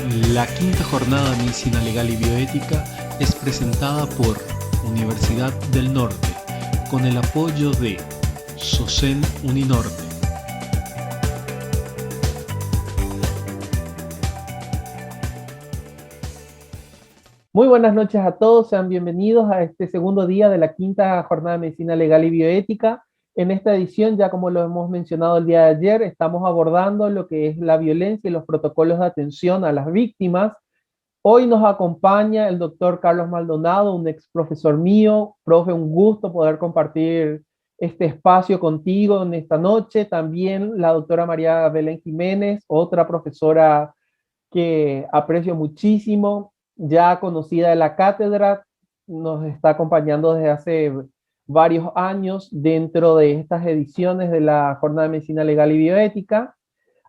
La quinta jornada de Medicina Legal y Bioética es presentada por Universidad del Norte con el apoyo de SOCEN Uninorte. Muy buenas noches a todos, sean bienvenidos a este segundo día de la quinta jornada de Medicina Legal y Bioética. En esta edición, ya como lo hemos mencionado el día de ayer, estamos abordando lo que es la violencia y los protocolos de atención a las víctimas. Hoy nos acompaña el doctor Carlos Maldonado, un ex profesor mío. Profe, un gusto poder compartir este espacio contigo en esta noche. También la doctora María Belén Jiménez, otra profesora que aprecio muchísimo, ya conocida de la cátedra, nos está acompañando desde hace varios años dentro de estas ediciones de la Jornada de Medicina Legal y Bioética.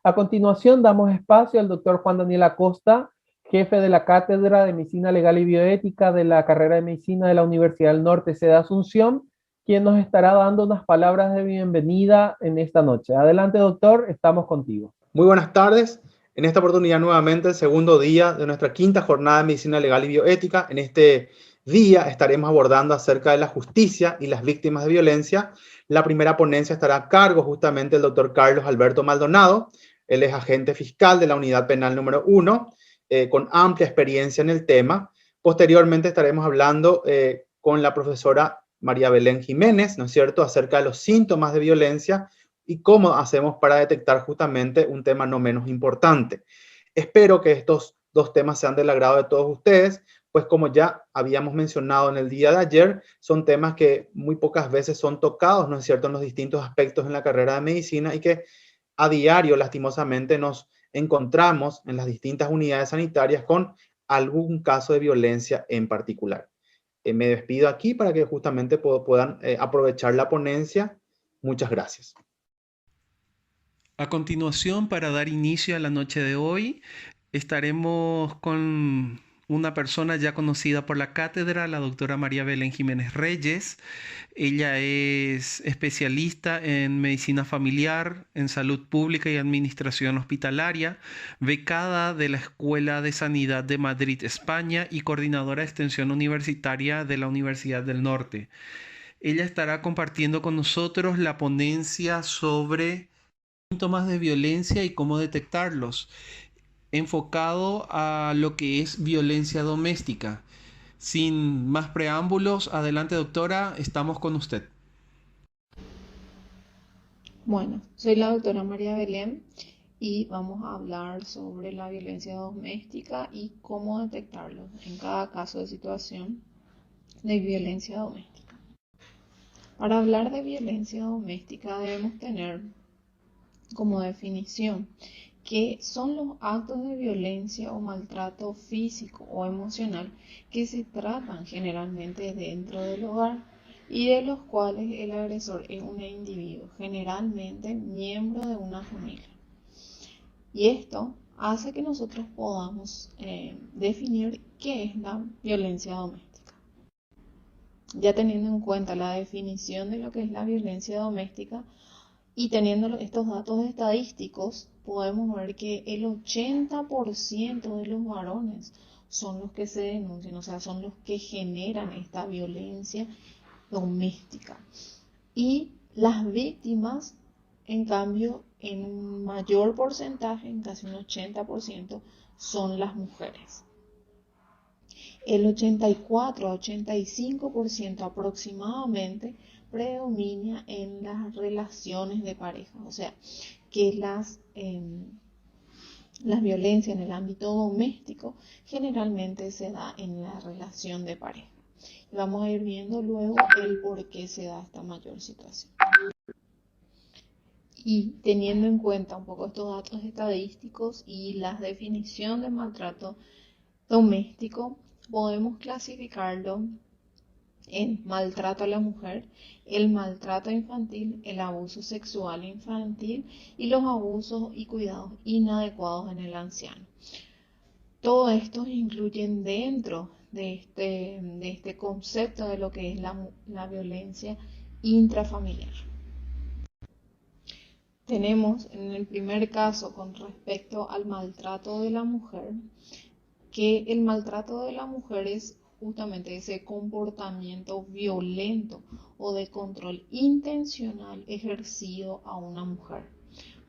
A continuación damos espacio al doctor Juan Daniel Acosta, jefe de la Cátedra de Medicina Legal y Bioética de la carrera de Medicina de la Universidad del Norte, sede Asunción, quien nos estará dando unas palabras de bienvenida en esta noche. Adelante, doctor, estamos contigo. Muy buenas tardes. En esta oportunidad nuevamente el segundo día de nuestra quinta jornada de Medicina Legal y Bioética. En este día estaremos abordando acerca de la justicia y las víctimas de violencia. La primera ponencia estará a cargo justamente del doctor Carlos Alberto Maldonado. Él es agente fiscal de la Unidad Penal número 1, con amplia experiencia en el tema. Posteriormente estaremos hablando con la profesora María Belén Jiménez, ¿no es cierto?, acerca de los síntomas de violencia y cómo hacemos para detectar justamente un tema no menos importante. Espero que estos dos temas sean del agrado de todos ustedes, pues como ya habíamos mencionado en el día de ayer, son temas que muy pocas veces son tocados, ¿no es cierto?, en los distintos aspectos en la carrera de medicina y que a diario, lastimosamente, nos encontramos en las distintas unidades sanitarias con algún caso de violencia en particular. Me despido aquí para que justamente puedan aprovechar la ponencia. Muchas gracias. A continuación, para dar inicio a la noche de hoy, estaremos con una persona ya conocida por la cátedra, la doctora María Belén Jiménez Reyes. Ella es especialista en medicina familiar, en salud pública y administración hospitalaria, becada de la Escuela de Sanidad de Madrid, España, y coordinadora de extensión universitaria de la Universidad del Norte. Ella estará compartiendo con nosotros la ponencia sobre síntomas de violencia y cómo detectarlos, enfocado a lo que es violencia doméstica. Sin más preámbulos, adelante doctora, estamos con usted. Bueno, soy la doctora María Belén y vamos a hablar sobre la violencia doméstica y cómo detectarlo en cada caso de situación de violencia doméstica. Para hablar de violencia doméstica debemos tener como definición que son los actos de violencia o maltrato físico o emocional que se tratan generalmente dentro del hogar y de los cuales el agresor es un individuo, generalmente miembro de una familia. Y esto hace que nosotros podamos definir qué es la violencia doméstica. Ya teniendo en cuenta la definición de lo que es la violencia doméstica, y teniendo estos datos estadísticos, podemos ver que el 80% de los varones son los que se denuncian, o sea, son los que generan esta violencia doméstica. Y las víctimas, en cambio, en un mayor porcentaje, en casi un 80%, son las mujeres. El 84 a 85% aproximadamente predomina en las relaciones de pareja, o sea, que las violencias en el ámbito doméstico generalmente se da en la relación de pareja. Y vamos a ir viendo luego el por qué se da esta mayor situación. Y teniendo en cuenta un poco estos datos estadísticos y la definición de maltrato doméstico, podemos clasificarlo en maltrato a la mujer, el maltrato infantil, el abuso sexual infantil y los abusos y cuidados inadecuados en el anciano. Todo esto incluyen dentro de este concepto de lo que es la violencia intrafamiliar. Tenemos en el primer caso con respecto al maltrato de la mujer, que el maltrato de la mujer es justamente ese comportamiento violento o de control intencional ejercido a una mujer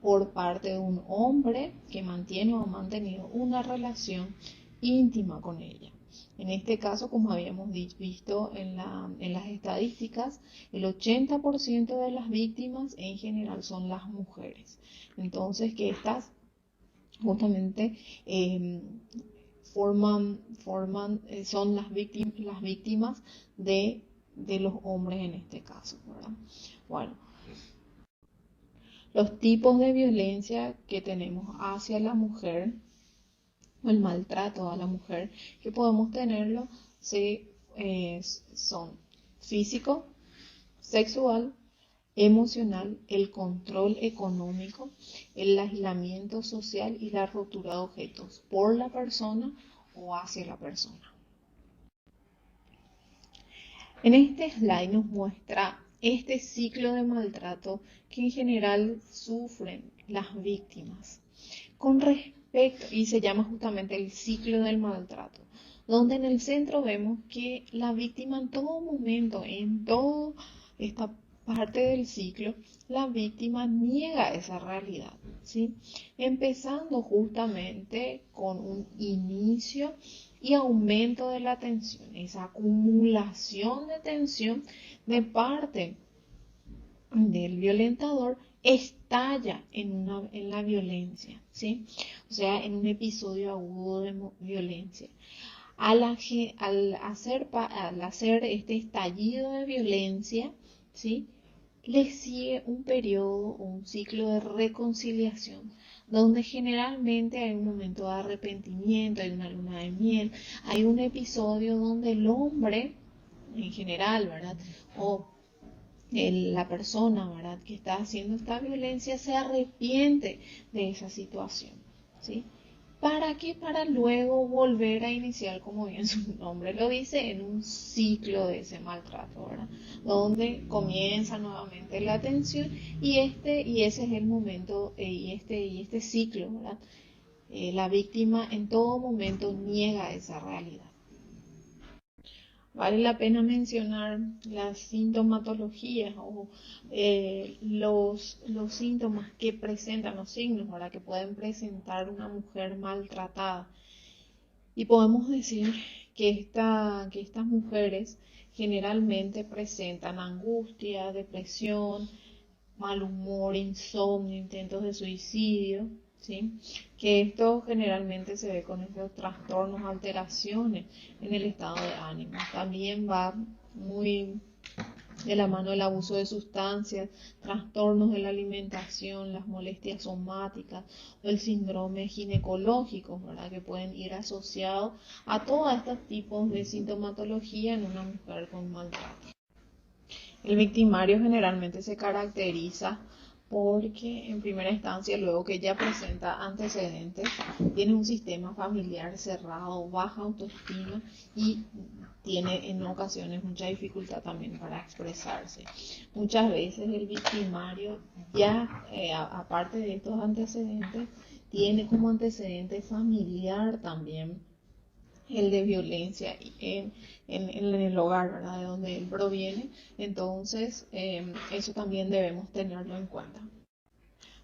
por parte de un hombre que mantiene o ha mantenido una relación íntima con ella. En este caso, como habíamos visto en las estadísticas, el 80% de las víctimas en general son las mujeres. Entonces, que estas justamente son las víctimas de los hombres en este caso, ¿verdad? Bueno, los tipos de violencia que tenemos hacia la mujer, o el maltrato a la mujer que podemos tenerlo, son físico, sexual, emocional, el control económico, el aislamiento social y la rotura de objetos por la persona o hacia la persona. En este slide nos muestra este ciclo de maltrato que en general sufren las víctimas. Con respecto, y se llama justamente el ciclo del maltrato, donde en el centro vemos que la víctima en todo momento, en toda esta parte del ciclo, la víctima niega esa realidad, ¿sí? Empezando justamente con un inicio y aumento de la tensión, esa acumulación de tensión de parte del violentador estalla en la violencia, ¿sí? O sea, en un episodio agudo de violencia. Al hacer este estallido de violencia, ¿sí?, le sigue un periodo, un ciclo de reconciliación, donde generalmente hay un momento de arrepentimiento, hay una luna de miel, hay un episodio donde el hombre, en general, ¿verdad?, o la persona, ¿verdad?, que está haciendo esta violencia se arrepiente de esa situación, ¿sí? ¿Para qué? Para luego volver a iniciar, como bien su nombre lo dice, en un ciclo de ese maltrato, ¿verdad?, donde comienza nuevamente la tensión y ese es el momento, y este ciclo, ¿verdad? La víctima en todo momento niega esa realidad. Vale la pena mencionar las sintomatologías o los síntomas que presentan, los signos, ¿verdad?, que pueden presentar una mujer maltratada. Y podemos decir que estas mujeres generalmente presentan angustia, depresión, mal humor, insomnio, intentos de suicidio, ¿sí? Que esto generalmente se ve con estos trastornos, alteraciones en el estado de ánimo. También va muy de la mano el abuso de sustancias, trastornos de la alimentación, las molestias somáticas o el síndrome ginecológico, ¿verdad?, que pueden ir asociados a todos estos tipos de sintomatología en una mujer con maltrato. El victimario generalmente se caracteriza porque en primera instancia, luego que ya presenta antecedentes, tiene un sistema familiar cerrado, baja autoestima y tiene en ocasiones mucha dificultad también para expresarse. Muchas veces el victimario ya, aparte de estos antecedentes, tiene como antecedente familiar también el de violencia en el hogar, ¿verdad?, de donde él proviene. Entonces, eso también debemos tenerlo en cuenta.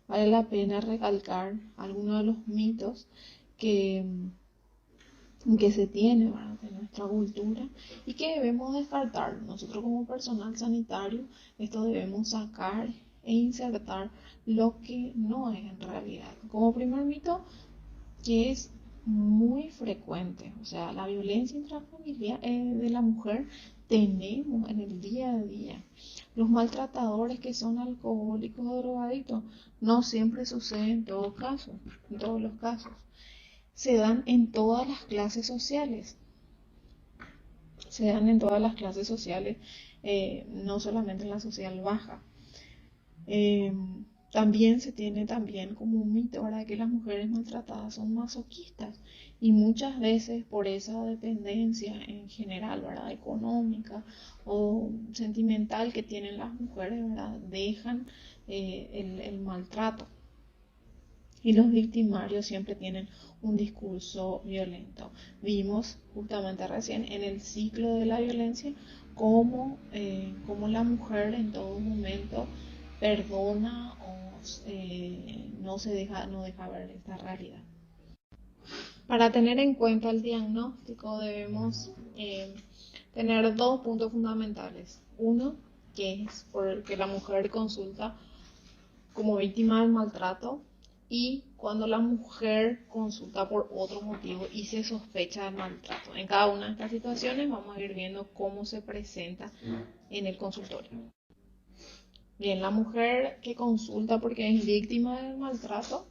Vale la pena recalcar algunos de los mitos que se tiene, ¿verdad?, de nuestra cultura y que debemos descartar. Nosotros como personal sanitario, esto debemos sacar e insertar lo que no es en realidad. Como primer mito, que es muy frecuente, o sea, la violencia intrafamiliar de la mujer tenemos en el día a día. Los maltratadores que son alcohólicos o drogadictos no siempre sucede en todos los casos. Se dan en todas las clases sociales. No solamente en la social baja. También se tiene como un mito, ¿verdad?, que las mujeres maltratadas son masoquistas y muchas veces por esa dependencia en general, ¿verdad?, económica o sentimental que tienen las mujeres, ¿verdad?, dejan el maltrato. Y los victimarios siempre tienen un discurso violento. Vimos justamente recién en el ciclo de la violencia cómo la mujer en todo momento perdona o no deja ver esta realidad. Para tener en cuenta el diagnóstico debemos tener dos puntos fundamentales. Uno, que es porque la mujer consulta como víctima del maltrato, y cuando la mujer consulta por otro motivo y se sospecha del maltrato. En cada una de estas situaciones vamos a ir viendo cómo se presenta en el consultorio. Bien, la mujer que consulta porque es víctima del maltrato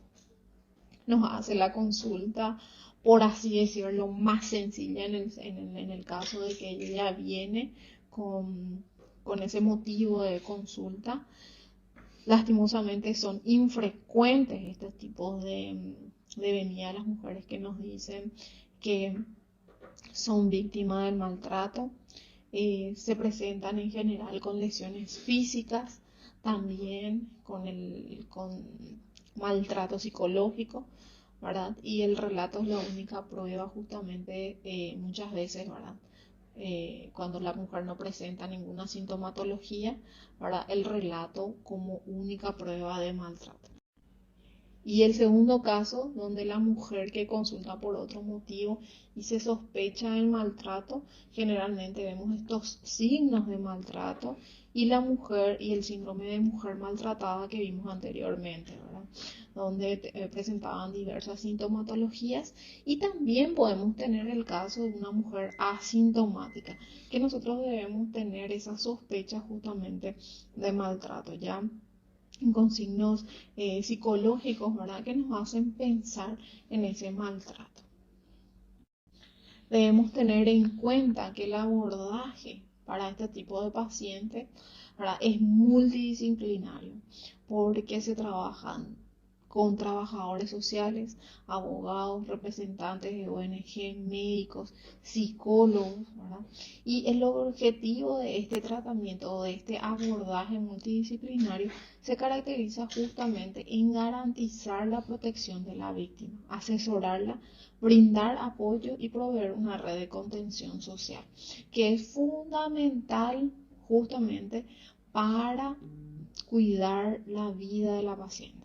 nos hace la consulta, por así decirlo, más sencilla en el caso de que ella ya viene con ese motivo de consulta. Lastimosamente son infrecuentes estos tipos de venida de las mujeres que nos dicen que son víctimas del maltrato. Se presentan en general con lesiones físicas, también con maltrato psicológico, ¿verdad? Y el relato es la única prueba justamente muchas veces, ¿verdad? Cuando la mujer no presenta ninguna sintomatología, ¿verdad? El relato como única prueba de maltrato. Y el segundo caso, donde la mujer que consulta por otro motivo y se sospecha del maltrato, generalmente vemos estos signos de maltrato y la mujer y el síndrome de mujer maltratada que vimos anteriormente, ¿verdad? Donde presentaban diversas sintomatologías, y también podemos tener el caso de una mujer asintomática, que nosotros debemos tener esa sospecha justamente de maltrato, ya con signos psicológicos, ¿verdad? Que nos hacen pensar en ese maltrato. Debemos tener en cuenta que el abordaje para este tipo de pacientes, ¿verdad? Es multidisciplinario, porque se trabajan con trabajadores sociales, abogados, representantes de ONG, médicos, psicólogos, ¿verdad? Y el objetivo de este tratamiento o de este abordaje multidisciplinario se caracteriza justamente en garantizar la protección de la víctima, asesorarla, brindar apoyo y proveer una red de contención social, que es fundamental justamente para cuidar la vida de la paciente.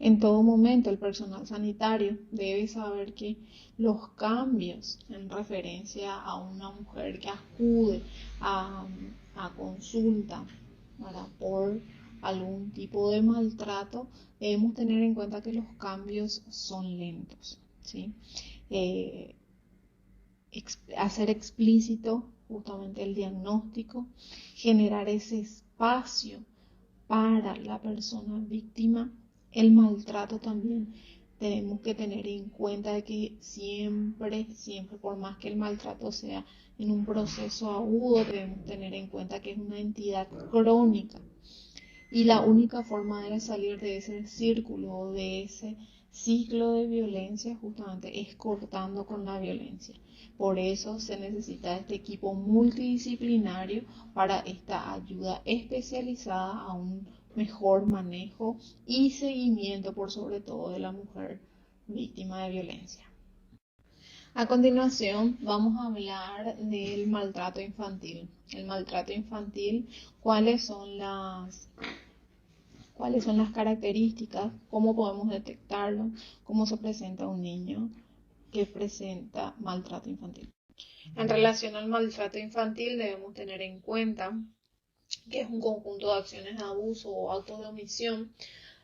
En todo momento el personal sanitario debe saber que los cambios en referencia a una mujer que acude a consulta, ¿verdad? Por algún tipo de maltrato, debemos tener en cuenta que los cambios son lentos, ¿sí? Hacer explícito justamente el diagnóstico, generar ese espacio para la persona víctima. El maltrato también tenemos que tener en cuenta de que siempre, por más que el maltrato sea en un proceso agudo, debemos tener en cuenta que es una entidad crónica. Y la única forma de salir de ese círculo o de ese ciclo de violencia justamente es cortando con la violencia. Por eso se necesita este equipo multidisciplinario para esta ayuda especializada a un mejor manejo y seguimiento por sobre todo de la mujer víctima de violencia. A continuación vamos a hablar del maltrato infantil. El maltrato infantil, ¿cuáles son las características? ¿Cómo podemos detectarlo? ¿Cómo se presenta un niño que presenta maltrato infantil? En relación al maltrato infantil debemos tener en cuenta que es un conjunto de acciones de abuso o actos de omisión,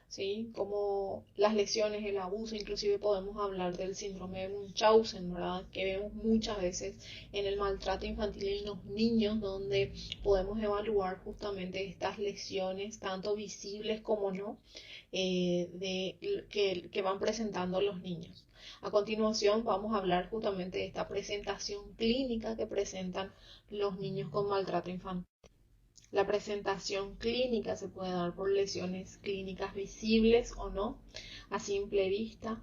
¿sí? Como las lesiones, el abuso, inclusive podemos hablar del síndrome de Munchausen, ¿verdad? Que vemos muchas veces en el maltrato infantil en los niños, donde podemos evaluar justamente estas lesiones, tanto visibles como no, que van presentando los niños. A continuación vamos a hablar justamente de esta presentación clínica que presentan los niños con maltrato infantil. La presentación clínica se puede dar por lesiones clínicas visibles o no, a simple vista.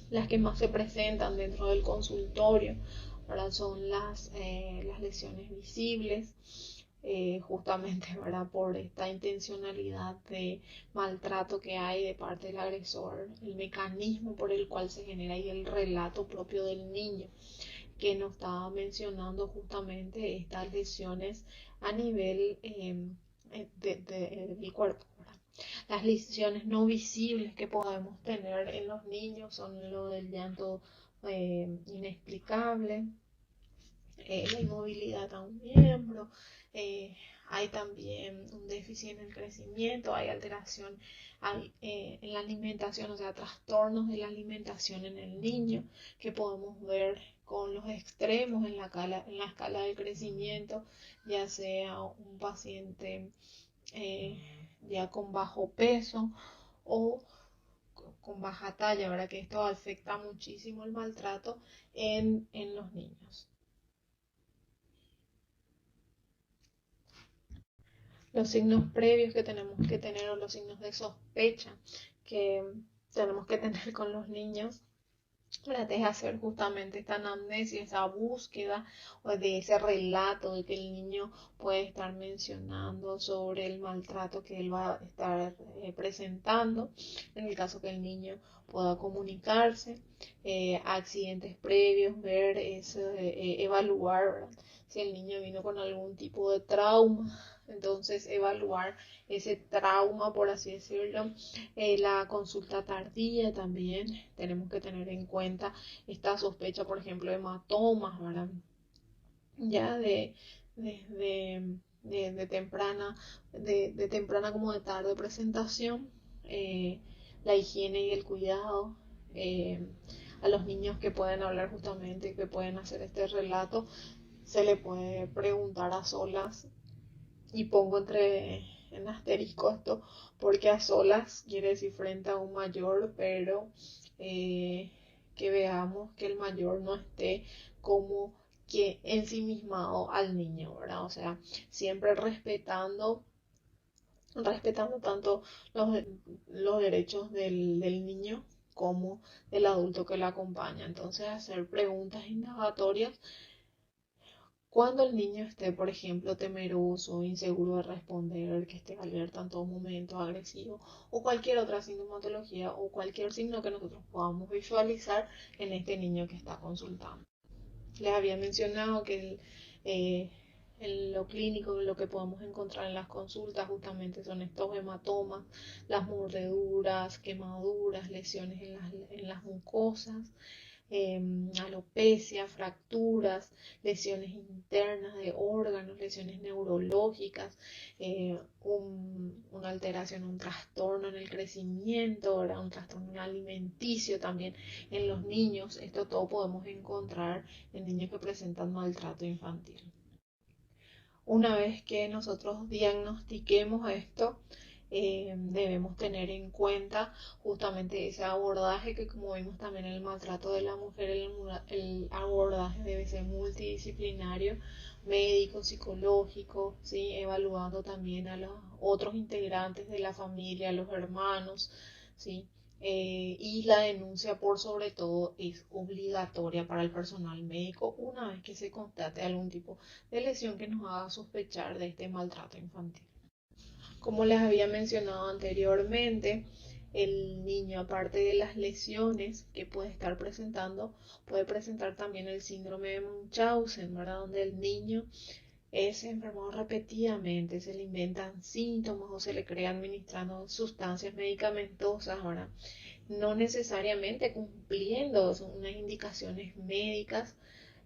Las que más se presentan dentro del consultorio ¿verdad? Son las lesiones visibles, justamente, ¿verdad? Por esta intencionalidad de maltrato que hay de parte del agresor, el mecanismo por el cual se genera y el relato propio del niño, que nos estaba mencionando justamente estas lesiones a nivel del cuerpo, ¿verdad? Las lesiones no visibles que podemos tener en los niños son lo del llanto inexplicable, la inmovilidad a un miembro, hay también un déficit en el crecimiento, hay alteración en la alimentación, o sea, trastornos de la alimentación en el niño que podemos ver con los extremos en la escala del crecimiento, ya sea un paciente ya con bajo peso o con baja talla, ¿verdad? Que esto afecta muchísimo el maltrato en los niños. Los signos previos que tenemos que tener o los signos de sospecha que tenemos que tener con los niños, es hacer justamente esta anamnesis, esa búsqueda de ese relato de que el niño puede estar mencionando sobre el maltrato que él va a estar presentando, en el caso que el niño pueda comunicarse, accidentes previos, ver, evaluar, ¿verdad? Si el niño vino con algún tipo de trauma, entonces evaluar ese trauma, por así decirlo. La consulta tardía también tenemos que tener en cuenta esta sospecha, por ejemplo, de hematomas, ¿verdad? Ya de temprana como de tarde presentación, la higiene y el cuidado, a los niños que pueden hablar justamente, que pueden hacer este relato, se le puede preguntar a solas, y pongo en asterisco esto porque a solas quiere decir frente a un mayor, pero que veamos que el mayor no esté como que ensimismado al niño, ¿verdad? O sea, siempre respetando tanto los derechos del niño como del adulto que lo acompaña. Entonces, hacer preguntas indagatorias cuando el niño esté, por ejemplo, temeroso, inseguro de responder, que esté alerta en todo momento, agresivo, o cualquier otra sintomatología o cualquier signo que nosotros podamos visualizar en este niño que está consultando. Les había mencionado que en lo clínico, lo que podemos encontrar en las consultas justamente son estos hematomas, las mordeduras, quemaduras, lesiones en las mucosas, alopecia, fracturas, lesiones internas de órganos, lesiones neurológicas, una alteración, un trastorno en el crecimiento, ¿verdad? Un trastorno alimenticio también en los niños. Esto todo podemos encontrar en niños que presentan maltrato infantil. Una vez que nosotros diagnostiquemos esto, debemos tener en cuenta justamente ese abordaje que, como vimos también en el maltrato de la mujer, el abordaje debe ser multidisciplinario, médico, psicológico, ¿sí? Evaluando también a los otros integrantes de la familia, a los hermanos, ¿sí? Y la denuncia, por sobre todo, es obligatoria para el personal médico una vez que se constate algún tipo de lesión que nos haga sospechar de este maltrato infantil. Como les había mencionado anteriormente, el niño, aparte de las lesiones que puede estar presentando, puede presentar también el síndrome de Munchausen, ¿verdad? Donde el niño es enfermado repetidamente, se le inventan síntomas o se le crea administrando sustancias medicamentosas, ¿verdad? No necesariamente cumpliendo unas indicaciones médicas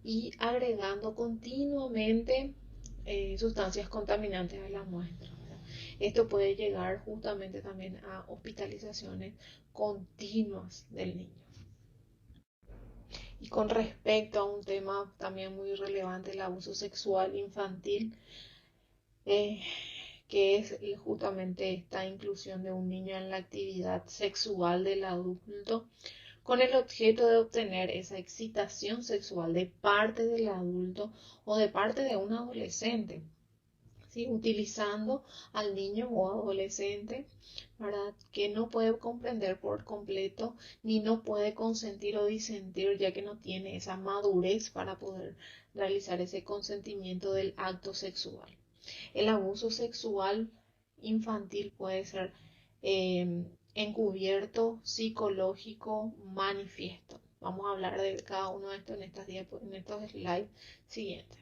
y agregando continuamente sustancias contaminantes a la muestra, ¿verdad? Esto puede llegar justamente también a hospitalizaciones continuas del niño. Y con respecto a un tema también muy relevante, el abuso sexual infantil, que es justamente esta inclusión de un niño en la actividad sexual del adulto, con el objeto de obtener esa excitación sexual de parte del adulto o de parte de un adolescente, ¿sí? Utilizando al niño o adolescente, ¿verdad? Que no puede comprender por completo ni no puede consentir o disentir, ya que no tiene esa madurez para poder realizar ese consentimiento del acto sexual. El abuso sexual infantil puede ser encubierto, psicológico, manifiesto. Vamos a hablar de cada uno de estos en estos slides siguientes.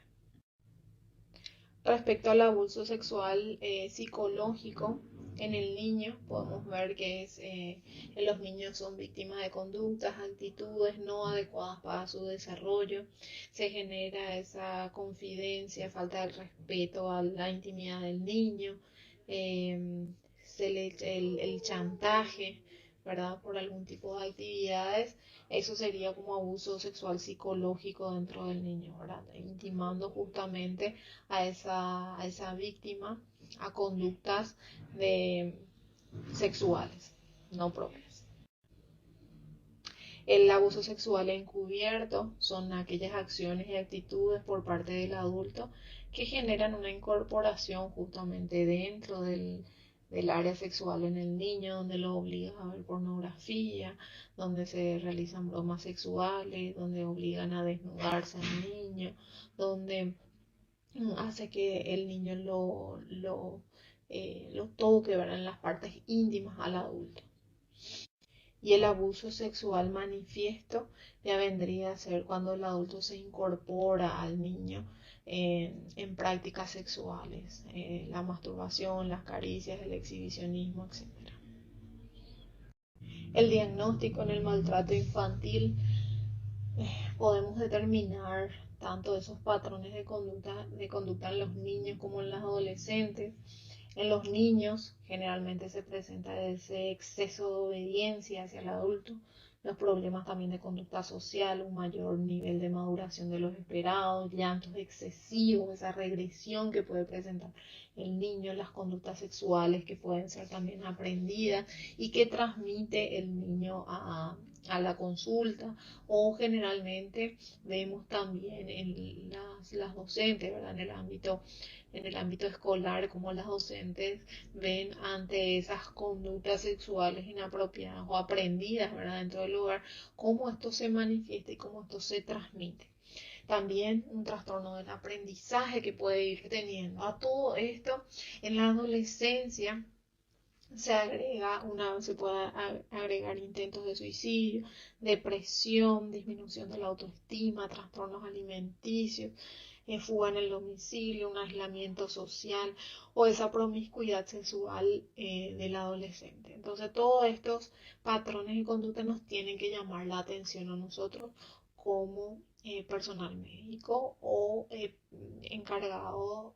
Respecto al abuso sexual psicológico, en el niño podemos ver que los niños son víctimas de conductas, actitudes no adecuadas para su desarrollo. Se genera esa confidencia, falta de respeto a la intimidad del niño, el chantaje, ¿verdad? Por algún tipo de actividades. Eso sería como abuso sexual psicológico dentro del niño, ¿verdad? Intimando justamente a esa víctima a conductas sexuales no propias. El abuso sexual encubierto son aquellas acciones y actitudes por parte del adulto que generan una incorporación justamente dentro del área sexual en el niño, donde lo obligan a ver pornografía, donde se realizan bromas sexuales, donde obligan a desnudarse al niño, donde hace que el niño lo toque, ¿verdad? En las partes íntimas al adulto. Y el abuso sexual manifiesto ya vendría a ser cuando el adulto se incorpora al niño en prácticas sexuales, la masturbación, las caricias, el exhibicionismo, etc. El diagnóstico en el maltrato infantil, podemos determinar tanto esos patrones de conducta en los niños como en los adolescentes. En los niños generalmente se presenta ese exceso de obediencia hacia el adulto, los problemas también de conducta social, un mayor nivel de maduración de los esperados, llantos excesivos, esa regresión que puede presentar el niño, las conductas sexuales que pueden ser también aprendidas y que transmite el niño a la consulta, o generalmente vemos también en las docentes, ¿verdad? En el ámbito escolar, como las docentes ven ante esas conductas sexuales inapropiadas o aprendidas, ¿verdad? Dentro del hogar, cómo esto se manifiesta y cómo esto se transmite. También un trastorno del aprendizaje que puede ir teniendo. A todo esto, en la adolescencia se puede agregar intentos de suicidio, depresión, disminución de la autoestima, trastornos alimenticios, fuga en el domicilio, un aislamiento social o esa promiscuidad sexual del adolescente. Entonces todos estos patrones y conductas nos tienen que llamar la atención a nosotros como personal médico o encargado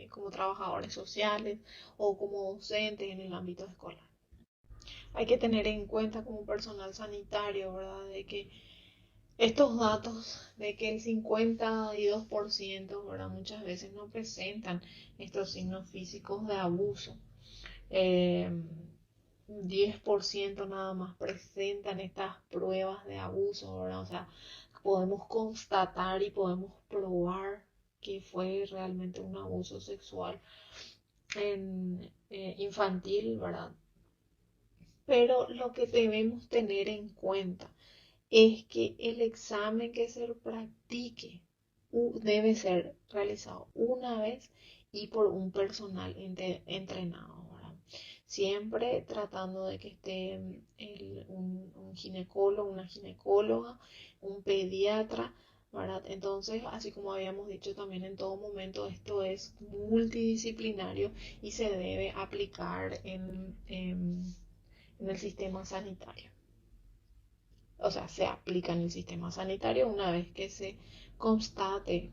como trabajadores sociales o como docentes en el ámbito escolar. Hay que tener en cuenta como personal sanitario, ¿verdad? De que estos datos de que el 52%, ¿verdad? Muchas veces no presentan estos signos físicos de abuso. 10% nada más presentan estas pruebas de abuso, ¿verdad? O sea, podemos constatar y podemos probar que fue realmente un abuso sexual infantil, ¿verdad? Pero lo que debemos tener en cuenta es que el examen que se practique debe ser realizado una vez y por un personal entrenado, ¿verdad? Siempre tratando de que esté un ginecólogo, una ginecóloga, un pediatra, ¿verdad? Entonces, así como habíamos dicho también en todo momento, esto es multidisciplinario y se debe aplicar en el sistema sanitario. O sea, se aplica en el sistema sanitario una vez que se constate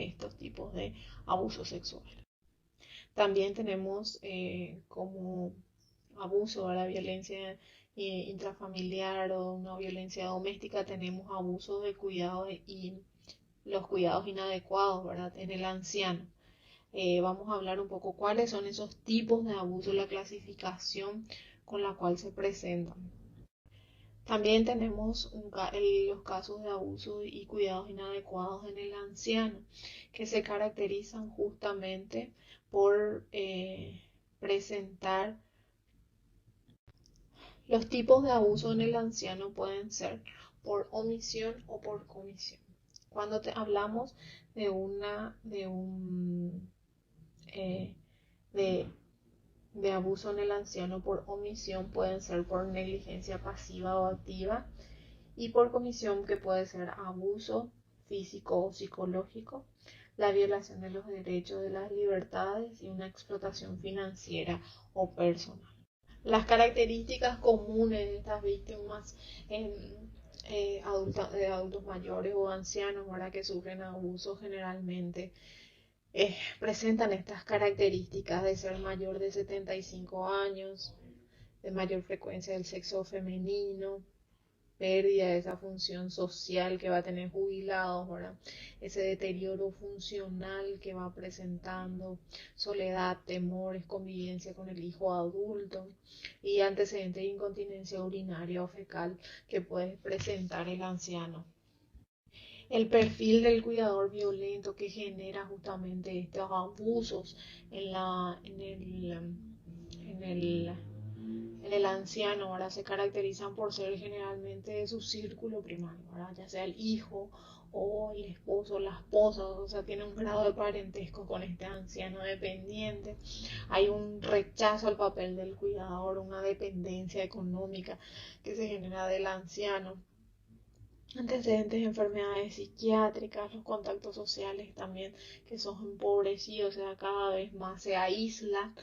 estos tipos de abuso sexual. También tenemos como abuso a la violencia intrafamiliar o una violencia doméstica, tenemos abusos de cuidado y los cuidados inadecuados, ¿verdad? En el anciano. Vamos a hablar un poco cuáles son esos tipos de abuso, la clasificación con la cual se presentan. También tenemos los casos de abuso y cuidados inadecuados en el anciano, que se caracterizan justamente por presentar. Los tipos de abuso en el anciano pueden ser por omisión o por comisión. Cuando hablamos de de abuso en el anciano por omisión, pueden ser por negligencia pasiva o activa, y por comisión, que puede ser abuso físico o psicológico, la violación de los derechos, de las libertades y una explotación financiera o personal. Las características comunes de estas víctimas adultos mayores o ancianos, ¿verdad?, que sufren abuso, generalmente presentan estas características de ser mayor de 75 años, de mayor frecuencia del sexo femenino, pérdida de esa función social que va a tener jubilados, ¿verdad?, ese deterioro funcional que va presentando, soledad, temores, convivencia con el hijo adulto y antecedentes de incontinencia urinaria o fecal que puede presentar el anciano. El perfil del cuidador violento que genera justamente estos abusos en el anciano, ahora se caracterizan por ser generalmente de su círculo primario, ¿verdad?, ya sea el hijo o el esposo, la esposa, o sea, tiene un grado de parentesco con este anciano dependiente. Hay un rechazo al papel del cuidador, una dependencia económica que se genera del anciano. Antecedentes de enfermedades psiquiátricas, los contactos sociales también que son empobrecidos, o sea, cada vez más se aísla.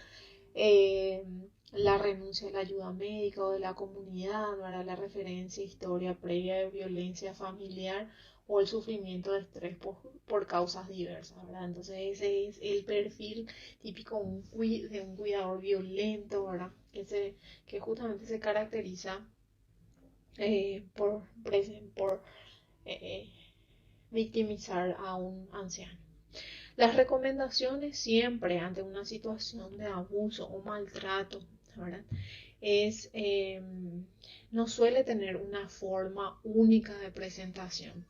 La renuncia a la ayuda médica o de la comunidad, ¿verdad?, la referencia, historia previa de violencia familiar o el sufrimiento de estrés por causas diversas, ¿verdad? Entonces ese es el perfil típico de un cuidador violento, ¿verdad?, que justamente se caracteriza por victimizar a un anciano. Las recomendaciones siempre ante una situación de abuso o maltrato, ¿verdad?, no suele tener una forma única de presentación.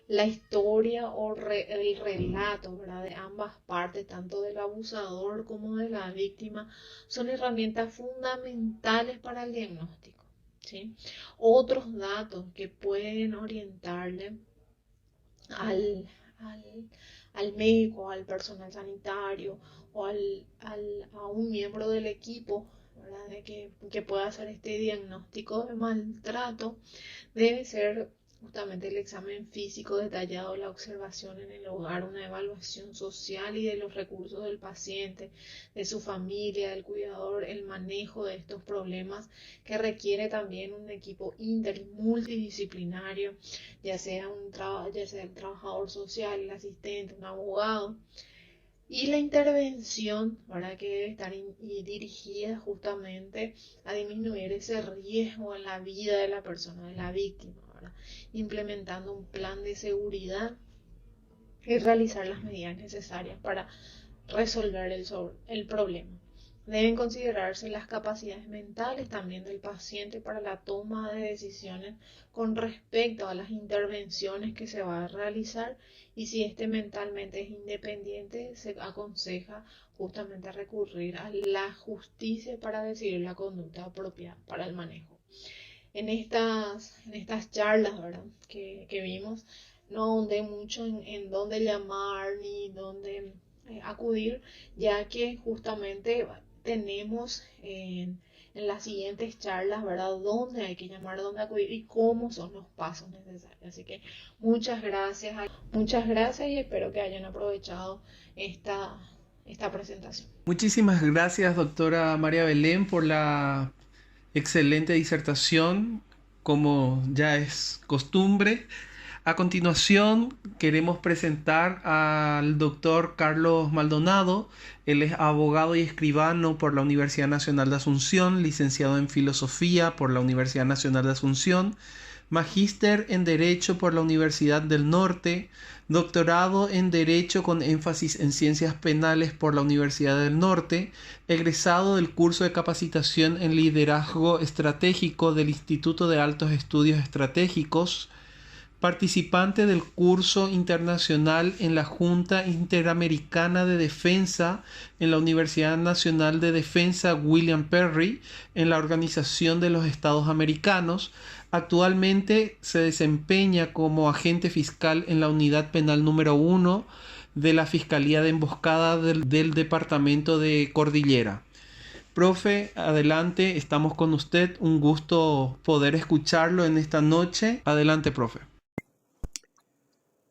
La historia o el relato, ¿verdad?, de ambas partes, tanto del abusador como de la víctima, son herramientas fundamentales para el diagnóstico, ¿sí? Otros datos que pueden orientarle al médico, al personal sanitario o a un miembro del equipo, ¿verdad?, de que pueda hacer este diagnóstico de maltrato, debe ser justamente el examen físico detallado, la observación en el hogar, una evaluación social y de los recursos del paciente, de su familia, del cuidador, el manejo de estos problemas que requiere también un equipo inter y multidisciplinario, ya sea el trabajador social, el asistente, un abogado. Y la intervención, ¿verdad?, que debe estar dirigida justamente a disminuir ese riesgo en la vida de la persona, de la víctima, ¿verdad?, implementando un plan de seguridad y realizar las medidas necesarias para resolver el problema. Deben considerarse las capacidades mentales también del paciente para la toma de decisiones con respecto a las intervenciones que se va a realizar, y si este mentalmente es independiente, se aconseja justamente recurrir a la justicia para decidir la conducta apropiada para el manejo. En estas charlas, ¿verdad?, que vimos, no ahondé mucho en dónde llamar ni dónde acudir, ya que justamente tenemos en las siguientes charlas, ¿verdad?, dónde hay que llamar, dónde acudir y cómo son los pasos necesarios. Así que muchas gracias y espero que hayan aprovechado esta presentación. Muchísimas gracias, doctora María Belén, por la excelente disertación, como ya es costumbre. A continuación, queremos presentar al doctor Carlos Maldonado. Él es abogado y escribano por la Universidad Nacional de Asunción, licenciado en Filosofía por la Universidad Nacional de Asunción, magíster en Derecho por la Universidad del Norte, doctorado en Derecho con énfasis en Ciencias Penales por la Universidad del Norte, egresado del curso de capacitación en Liderazgo Estratégico del Instituto de Altos Estudios Estratégicos, participante del curso internacional en la Junta Interamericana de Defensa en la Universidad Nacional de Defensa William Perry en la Organización de los Estados Americanos. Actualmente se desempeña como agente fiscal en la Unidad Penal número 1 de la Fiscalía de Emboscada del Departamento de Cordillera. Profe, adelante, estamos con usted. Un gusto poder escucharlo en esta noche. Adelante, profe.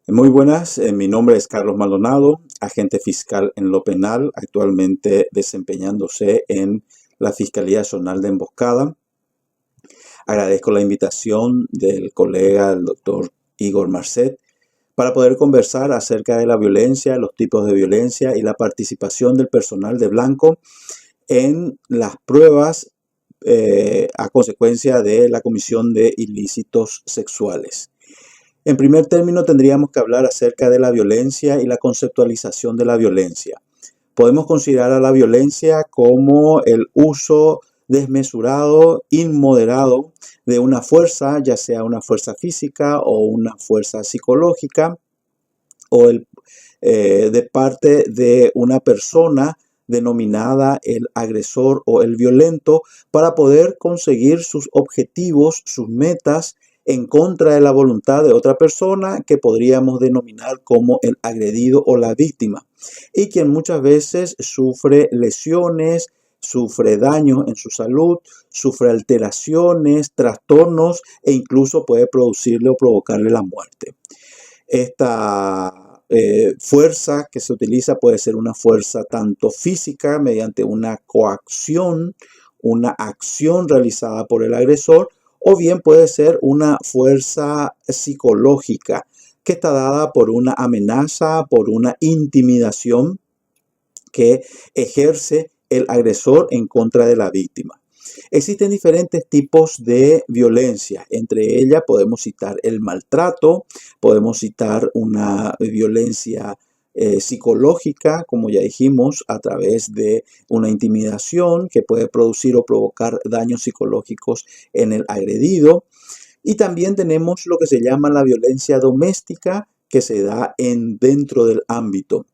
Muy buenas, mi nombre es Carlos Maldonado, agente fiscal en lo penal, actualmente desempeñándose en la Fiscalía Zonal de Emboscada. Agradezco la invitación del colega, el doctor Igor Marcet, para poder conversar acerca de la violencia, los tipos de violencia y la participación del personal de blanco en las pruebas a consecuencia de la comisión de ilícitos sexuales. En primer término, tendríamos que hablar acerca de la violencia y la conceptualización de la violencia. Podemos considerar a la violencia como el uso desmesurado, inmoderado de una fuerza, ya sea una fuerza física o una fuerza psicológica, o de parte de una persona denominada el agresor o el violento, para poder conseguir sus objetivos, sus metas, en contra de la voluntad de otra persona que podríamos denominar como el agredido o la víctima, y quien muchas veces sufre lesiones, sufre daños en su salud, sufre alteraciones, trastornos e incluso puede producirle o provocarle la muerte. Esta fuerza que se utiliza puede ser una fuerza tanto física mediante una coacción, una acción realizada por el agresor, o bien puede ser una fuerza psicológica que está dada por una amenaza, por una intimidación que ejerce el agresor en contra de la víctima. Existen diferentes tipos de violencia. Entre ellas podemos citar el maltrato, podemos citar una violencia psicológica, como ya dijimos, a través de una intimidación que puede producir o provocar daños psicológicos en el agredido. Y también tenemos lo que se llama la violencia doméstica, que se da dentro del ámbito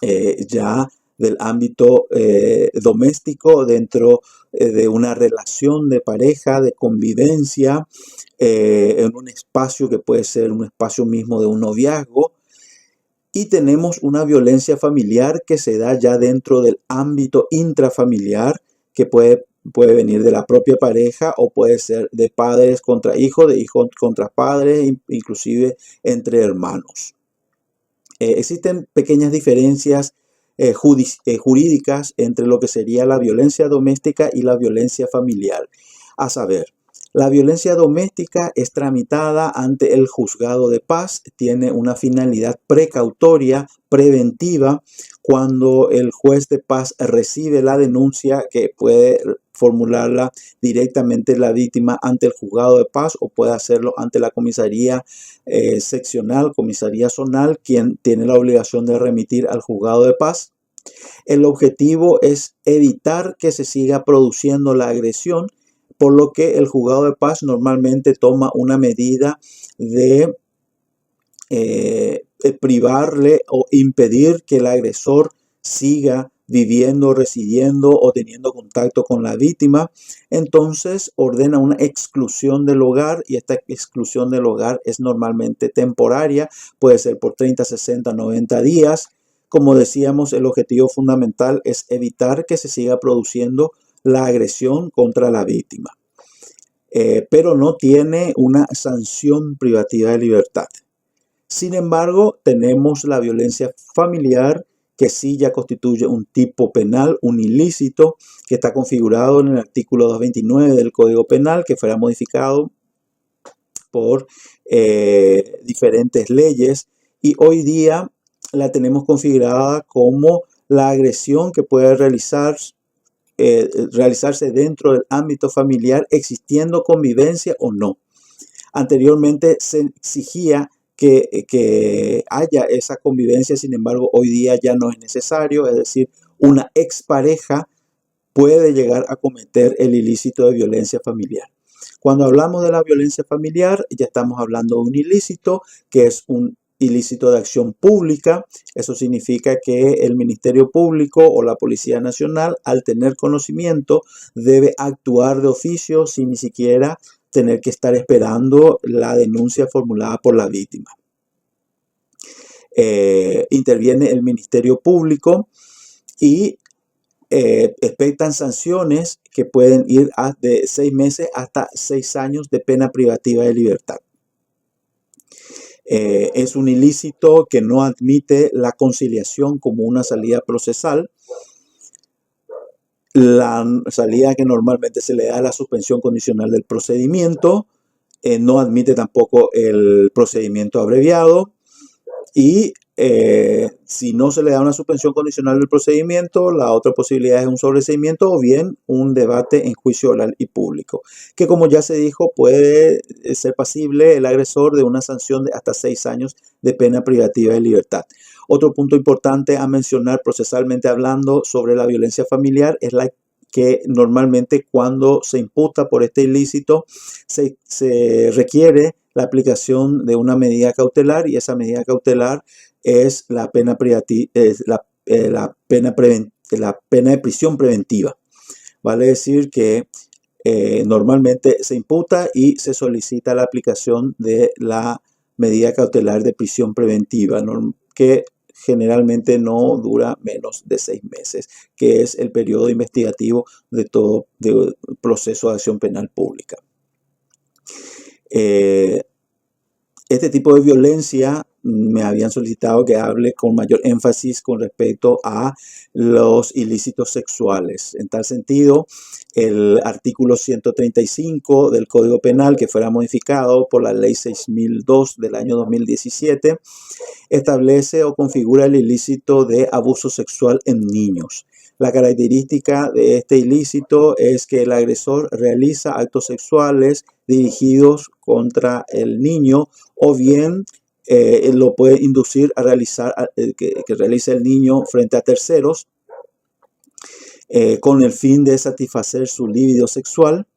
del ámbito doméstico, dentro de una relación de pareja, de convivencia, en un espacio que puede ser un espacio mismo de un noviazgo. Y tenemos una violencia familiar que se da ya dentro del ámbito intrafamiliar, que puede venir de la propia pareja o puede ser de padres contra hijos, de hijos contra padres, inclusive entre hermanos. Existen pequeñas diferencias jurídicas entre lo que sería la violencia doméstica y la violencia familiar. A saber, la violencia doméstica es tramitada ante el juzgado de paz, tiene una finalidad precautoria, preventiva, cuando el juez de paz recibe la denuncia, que puede formularla directamente la víctima ante el juzgado de paz o puede hacerlo ante la comisaría seccional, comisaría zonal, quien tiene la obligación de remitir al juzgado de paz. El objetivo es evitar que se siga produciendo la agresión, por lo que el juzgado de paz normalmente toma una medida de privarle o impedir que el agresor siga viviendo, residiendo o teniendo contacto con la víctima. Entonces ordena una exclusión del hogar, y esta exclusión del hogar es normalmente temporaria, puede ser por 30, 60, 90 días. Como decíamos, el objetivo fundamental es evitar que se siga produciendo la agresión contra la víctima, pero no tiene una sanción privativa de libertad. Sin embargo, tenemos la violencia familiar, que sí ya constituye un tipo penal, un ilícito, que está configurado en el artículo 229 del Código Penal, que fuera modificado por diferentes leyes, y hoy día la tenemos configurada como la agresión que puede realizarse dentro del ámbito familiar, existiendo convivencia o no. Anteriormente se exigía que haya esa convivencia, sin embargo, hoy día ya no es necesario, es decir, una expareja puede llegar a cometer el ilícito de violencia familiar. Cuando hablamos de la violencia familiar, ya estamos hablando de un ilícito que es un ilícito de acción pública. Eso significa que el Ministerio Público o la Policía Nacional, al tener conocimiento, debe actuar de oficio sin ni siquiera tener que estar esperando la denuncia formulada por la víctima. Interviene el Ministerio Público y expectan sanciones que pueden ir de 6 meses hasta 6 años de pena privativa de libertad. Es un ilícito que no admite la conciliación como una salida procesal. La salida que normalmente se le da es la suspensión condicional del procedimiento. No admite tampoco el procedimiento abreviado. Y si no se le da una suspensión condicional del procedimiento, la otra posibilidad es un sobreseimiento o bien un debate en juicio oral y público, que como ya se dijo, puede ser pasible el agresor de una sanción de hasta 6 años de pena privativa de libertad. Otro punto importante a mencionar procesalmente hablando sobre la violencia familiar es la que normalmente cuando se imputa por este ilícito se requiere la aplicación de una medida cautelar, y esa medida cautelar es la pena de prisión preventiva. Vale decir que normalmente se imputa y se solicita la aplicación de la medida cautelar de prisión preventiva, que generalmente no dura menos de 6 meses, que es el periodo investigativo de todo proceso de acción penal pública. Este tipo de violencia me habían solicitado que hable con mayor énfasis con respecto a los ilícitos sexuales. En tal sentido, el artículo 135 del Código Penal, que fuera modificado por la Ley 6002 del año 2017, establece o configura el ilícito de abuso sexual en niños. La característica de este ilícito es que el agresor realiza actos sexuales dirigidos contra el niño o bien lo puede inducir a realizar que realice el niño frente a terceros con el fin de satisfacer su libido sexual,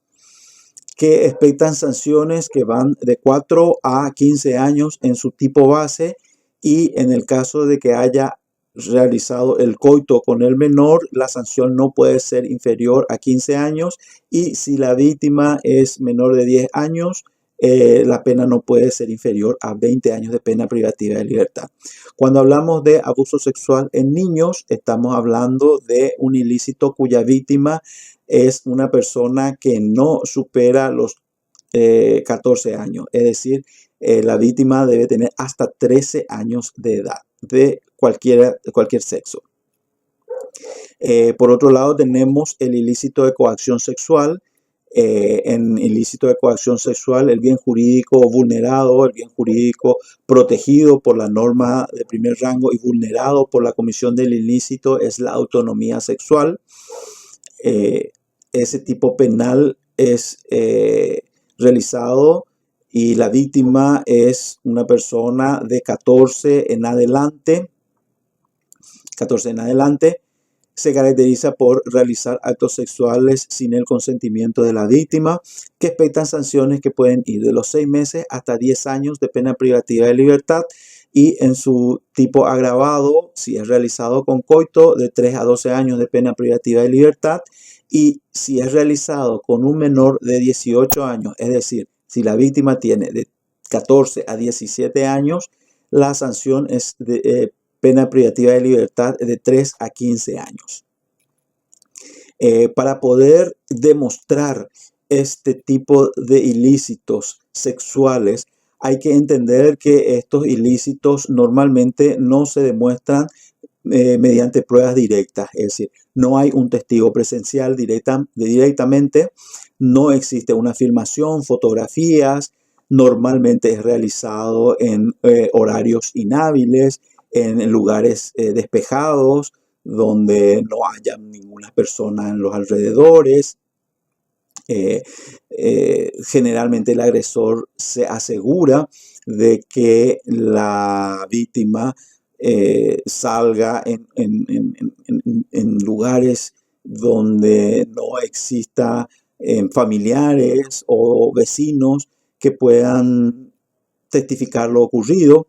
que expectan sanciones que van de 4 a 15 años en su tipo base, y en el caso de que haya realizado el coito con el menor, la sanción no puede ser inferior a 15 años, y si la víctima es menor de 10 años, la pena no puede ser inferior a 20 años de pena privativa de libertad. Cuando hablamos de abuso sexual en niños, estamos hablando de un ilícito cuya víctima es una persona que no supera los 14 años, es decir, la víctima debe tener hasta 13 años de edad, de cualquier sexo. Por otro lado, tenemos el ilícito de coacción sexual. En ilícito de coacción sexual, el bien jurídico vulnerado, el bien jurídico protegido por la norma de primer rango y vulnerado por la comisión del ilícito es la autonomía sexual. Ese tipo penal es realizado y la víctima es una persona de 14 en adelante. Se caracteriza por realizar actos sexuales sin el consentimiento de la víctima, que expectan sanciones que pueden ir de los 6 meses hasta 10 años de pena privativa de libertad, y en su tipo agravado, si es realizado con coito, de 3 a 12 años de pena privativa de libertad, y si es realizado con un menor de 18 años, es decir, si la víctima tiene de 14 a 17 años, la sanción es de pena privativa de libertad de 3 a 15 años. Para poder demostrar este tipo de ilícitos sexuales, hay que entender que estos ilícitos normalmente no se demuestran mediante pruebas directas, es decir, no hay un testigo presencial directamente, no existe una filmación, fotografías, normalmente es realizado en horarios inhábiles, en lugares despejados, donde no haya ninguna persona en los alrededores. Generalmente el agresor se asegura de que la víctima salga en lugares donde no exista familiares o vecinos que puedan testificar lo ocurrido,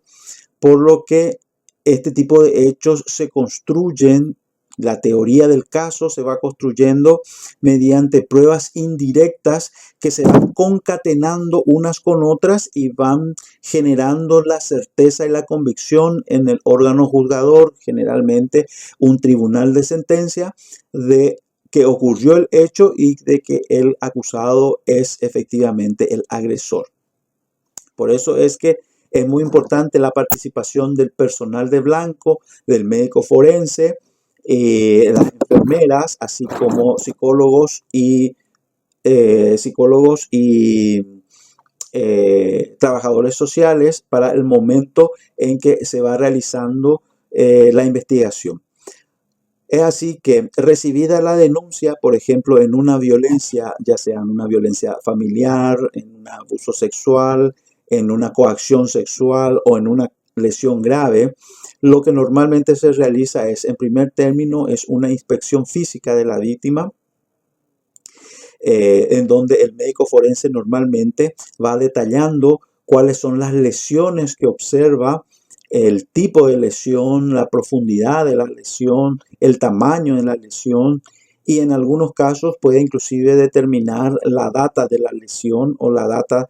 por lo que este tipo de hechos se construyen, la teoría del caso se va construyendo mediante pruebas indirectas que se van concatenando unas con otras y van generando la certeza y la convicción en el órgano juzgador, generalmente un tribunal de sentencia, de que ocurrió el hecho y de que el acusado es efectivamente el agresor. Por eso es que es muy importante la participación del personal de blanco, del médico forense, las enfermeras, así como psicólogos y trabajadores sociales para el momento en que se va realizando la investigación. Es así que recibida la denuncia, por ejemplo, en una violencia, ya sea en una violencia familiar, en un abuso sexual, en una coacción sexual o en una lesión grave, lo que normalmente se realiza es, en primer término, es una inspección física de la víctima, en donde el médico forense normalmente va detallando cuáles son las lesiones que observa, el tipo de lesión, la profundidad de la lesión, el tamaño de la lesión, y en algunos casos puede inclusive determinar la data de la lesión o la data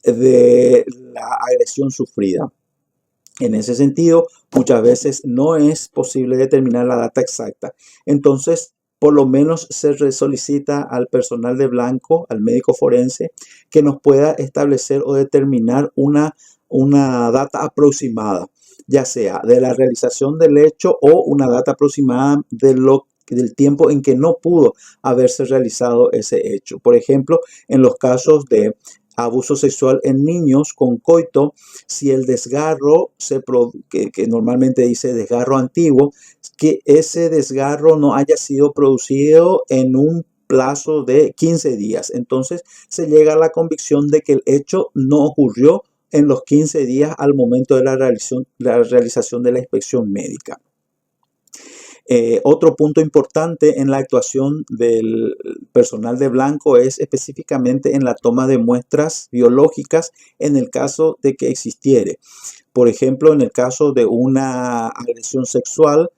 de la agresión sufrida. En ese sentido, muchas veces no es posible determinar la data exacta. Entonces, por lo menos se solicita al personal de blanco, al médico forense, que nos pueda establecer o determinar una data aproximada, ya sea de la realización del hecho o una data aproximada del tiempo en que no pudo haberse realizado ese hecho. Por ejemplo, en los casos de abuso sexual en niños con coito, si el desgarro que normalmente dice desgarro antiguo, que ese desgarro no haya sido producido en un plazo de 15 días. Entonces se llega a la convicción de que el hecho no ocurrió en los 15 días al momento de la realización de la inspección médica. Otro punto importante en la actuación del personal de blanco es específicamente en la toma de muestras biológicas en el caso de que existiere. Por ejemplo, en el caso de una agresión sexual,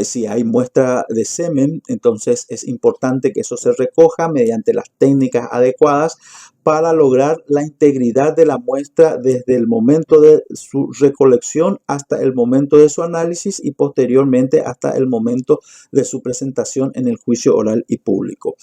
si hay muestra de semen, entonces es importante que eso se recoja mediante las técnicas adecuadas para lograr la integridad de la muestra desde el momento de su recolección hasta el momento de su análisis y posteriormente hasta el momento de su presentación en el juicio oral y público.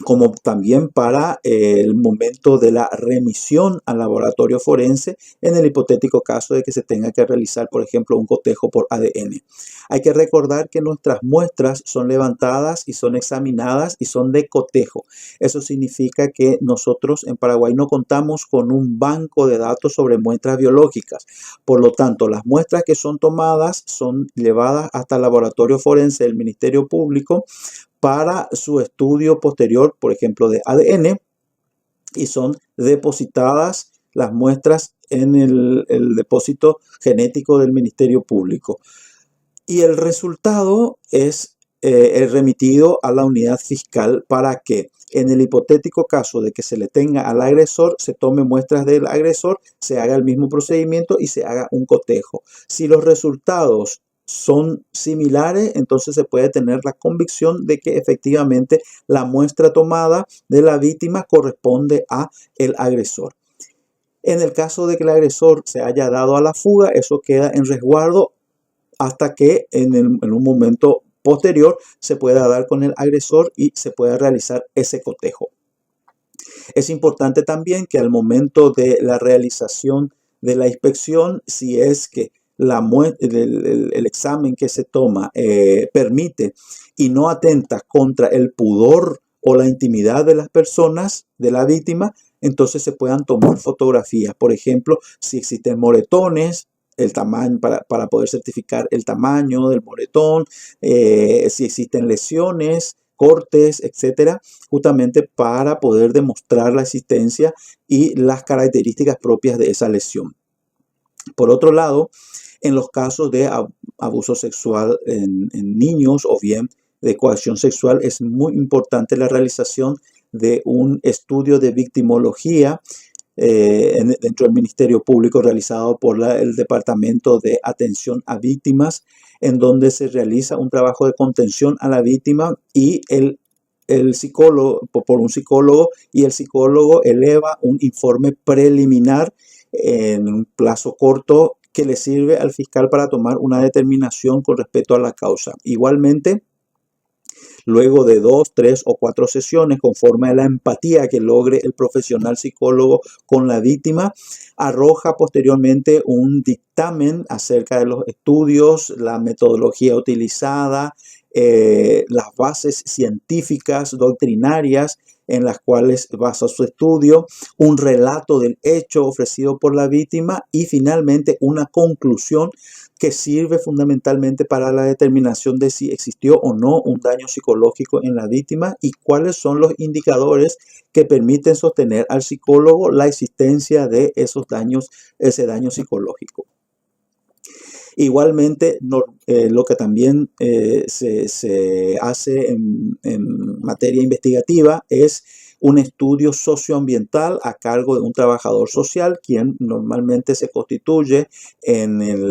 Como también para el momento de la remisión al laboratorio forense en el hipotético caso de que se tenga que realizar, por ejemplo, un cotejo por ADN. Hay que recordar que nuestras muestras son levantadas y son examinadas y son de cotejo. Eso significa que nosotros en Paraguay no contamos con un banco de datos sobre muestras biológicas. Por lo tanto, las muestras que son tomadas son llevadas hasta el laboratorio forense del Ministerio Público para su estudio posterior, por ejemplo, de ADN, y son depositadas las muestras en el depósito genético del Ministerio Público. Y el resultado es remitido a la unidad fiscal para que, en el hipotético caso de que se le tenga al agresor, se tome muestras del agresor, se haga el mismo procedimiento y se haga un cotejo. Si los resultados son similares, entonces se puede tener la convicción de que efectivamente la muestra tomada de la víctima corresponde a el agresor. En el caso de que el agresor se haya dado a la fuga, eso queda en resguardo hasta que en un momento posterior se pueda dar con el agresor y se pueda realizar ese cotejo. Es importante también que al momento de la realización de la inspección, si es que el examen que se toma permite y no atenta contra el pudor o la intimidad de las personas, de la víctima, entonces se puedan tomar fotografías. Por ejemplo, si existen moretones, el tamaño para poder certificar el tamaño del moretón, si existen lesiones cortes, etcétera, justamente para poder demostrar la existencia y las características propias de esa lesión. Por otro lado, en los casos de abuso sexual en niños o bien de coacción sexual, es muy importante la realización de un estudio de victimología dentro del Ministerio Público realizado por el Departamento de Atención a Víctimas, en donde se realiza un trabajo de contención a la víctima y el psicólogo, por un psicólogo, y el psicólogo eleva un informe preliminar en un plazo corto que le sirve al fiscal para tomar una determinación con respecto a la causa. Igualmente, luego de 2, 3 o 4 sesiones, conforme a la empatía que logre el profesional psicólogo con la víctima, arroja posteriormente un dictamen acerca de los estudios, la metodología utilizada, las bases científicas, doctrinarias en las cuales basa su estudio, un relato del hecho ofrecido por la víctima y finalmente una conclusión que sirve fundamentalmente para la determinación de si existió o no un daño psicológico en la víctima y cuáles son los indicadores que permiten sostener al psicólogo la existencia de esos daños, ese daño psicológico. Igualmente, lo que también se hace en materia investigativa es un estudio socioambiental a cargo de un trabajador social, quien normalmente se constituye en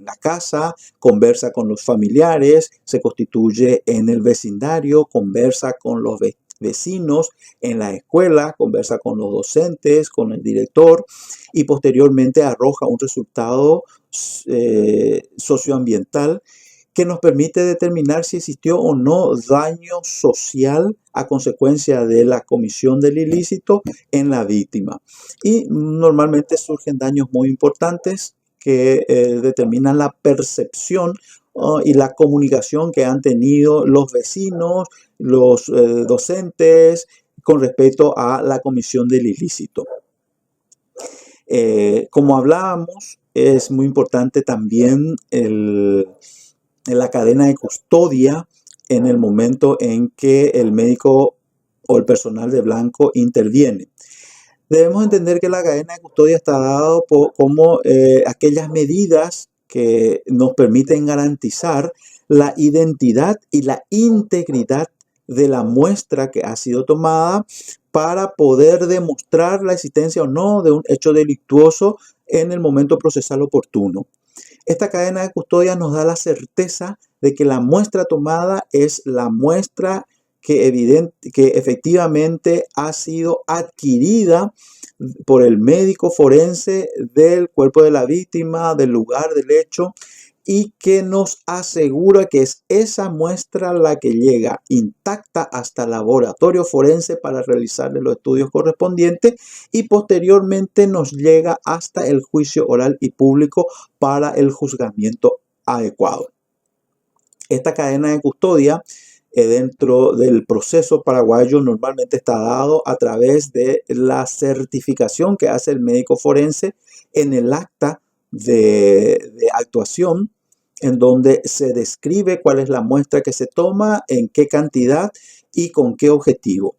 la casa, conversa con los familiares, se constituye en el vecindario, conversa con los vecinos, en la escuela, conversa con los docentes, con el director y posteriormente arroja un resultado socioambiental que nos permite determinar si existió o no daño social a consecuencia de la comisión del ilícito en la víctima. Y normalmente surgen daños muy importantes que determinan la percepción y la comunicación que han tenido los vecinos, los docentes con respecto a la comisión del ilícito. Como hablábamos, es muy importante también la cadena de custodia en el momento en que el médico o el personal de blanco interviene. Debemos entender que la cadena de custodia está dado como aquellas medidas que nos permiten garantizar la identidad y la integridad de la muestra que ha sido tomada para poder demostrar la existencia o no de un hecho delictuoso en el momento procesal oportuno. Esta cadena de custodia nos da la certeza de que la muestra tomada es la muestra que efectivamente ha sido adquirida por el médico forense del cuerpo de la víctima, del lugar del hecho, y que nos asegura que es esa muestra la que llega intacta hasta el laboratorio forense para realizarle los estudios correspondientes y posteriormente nos llega hasta el juicio oral y público para el juzgamiento adecuado. Esta cadena de custodia dentro del proceso paraguayo normalmente está dado a través de la certificación que hace el médico forense en el acta de actuación, en donde se describe cuál es la muestra que se toma, en qué cantidad y con qué objetivo,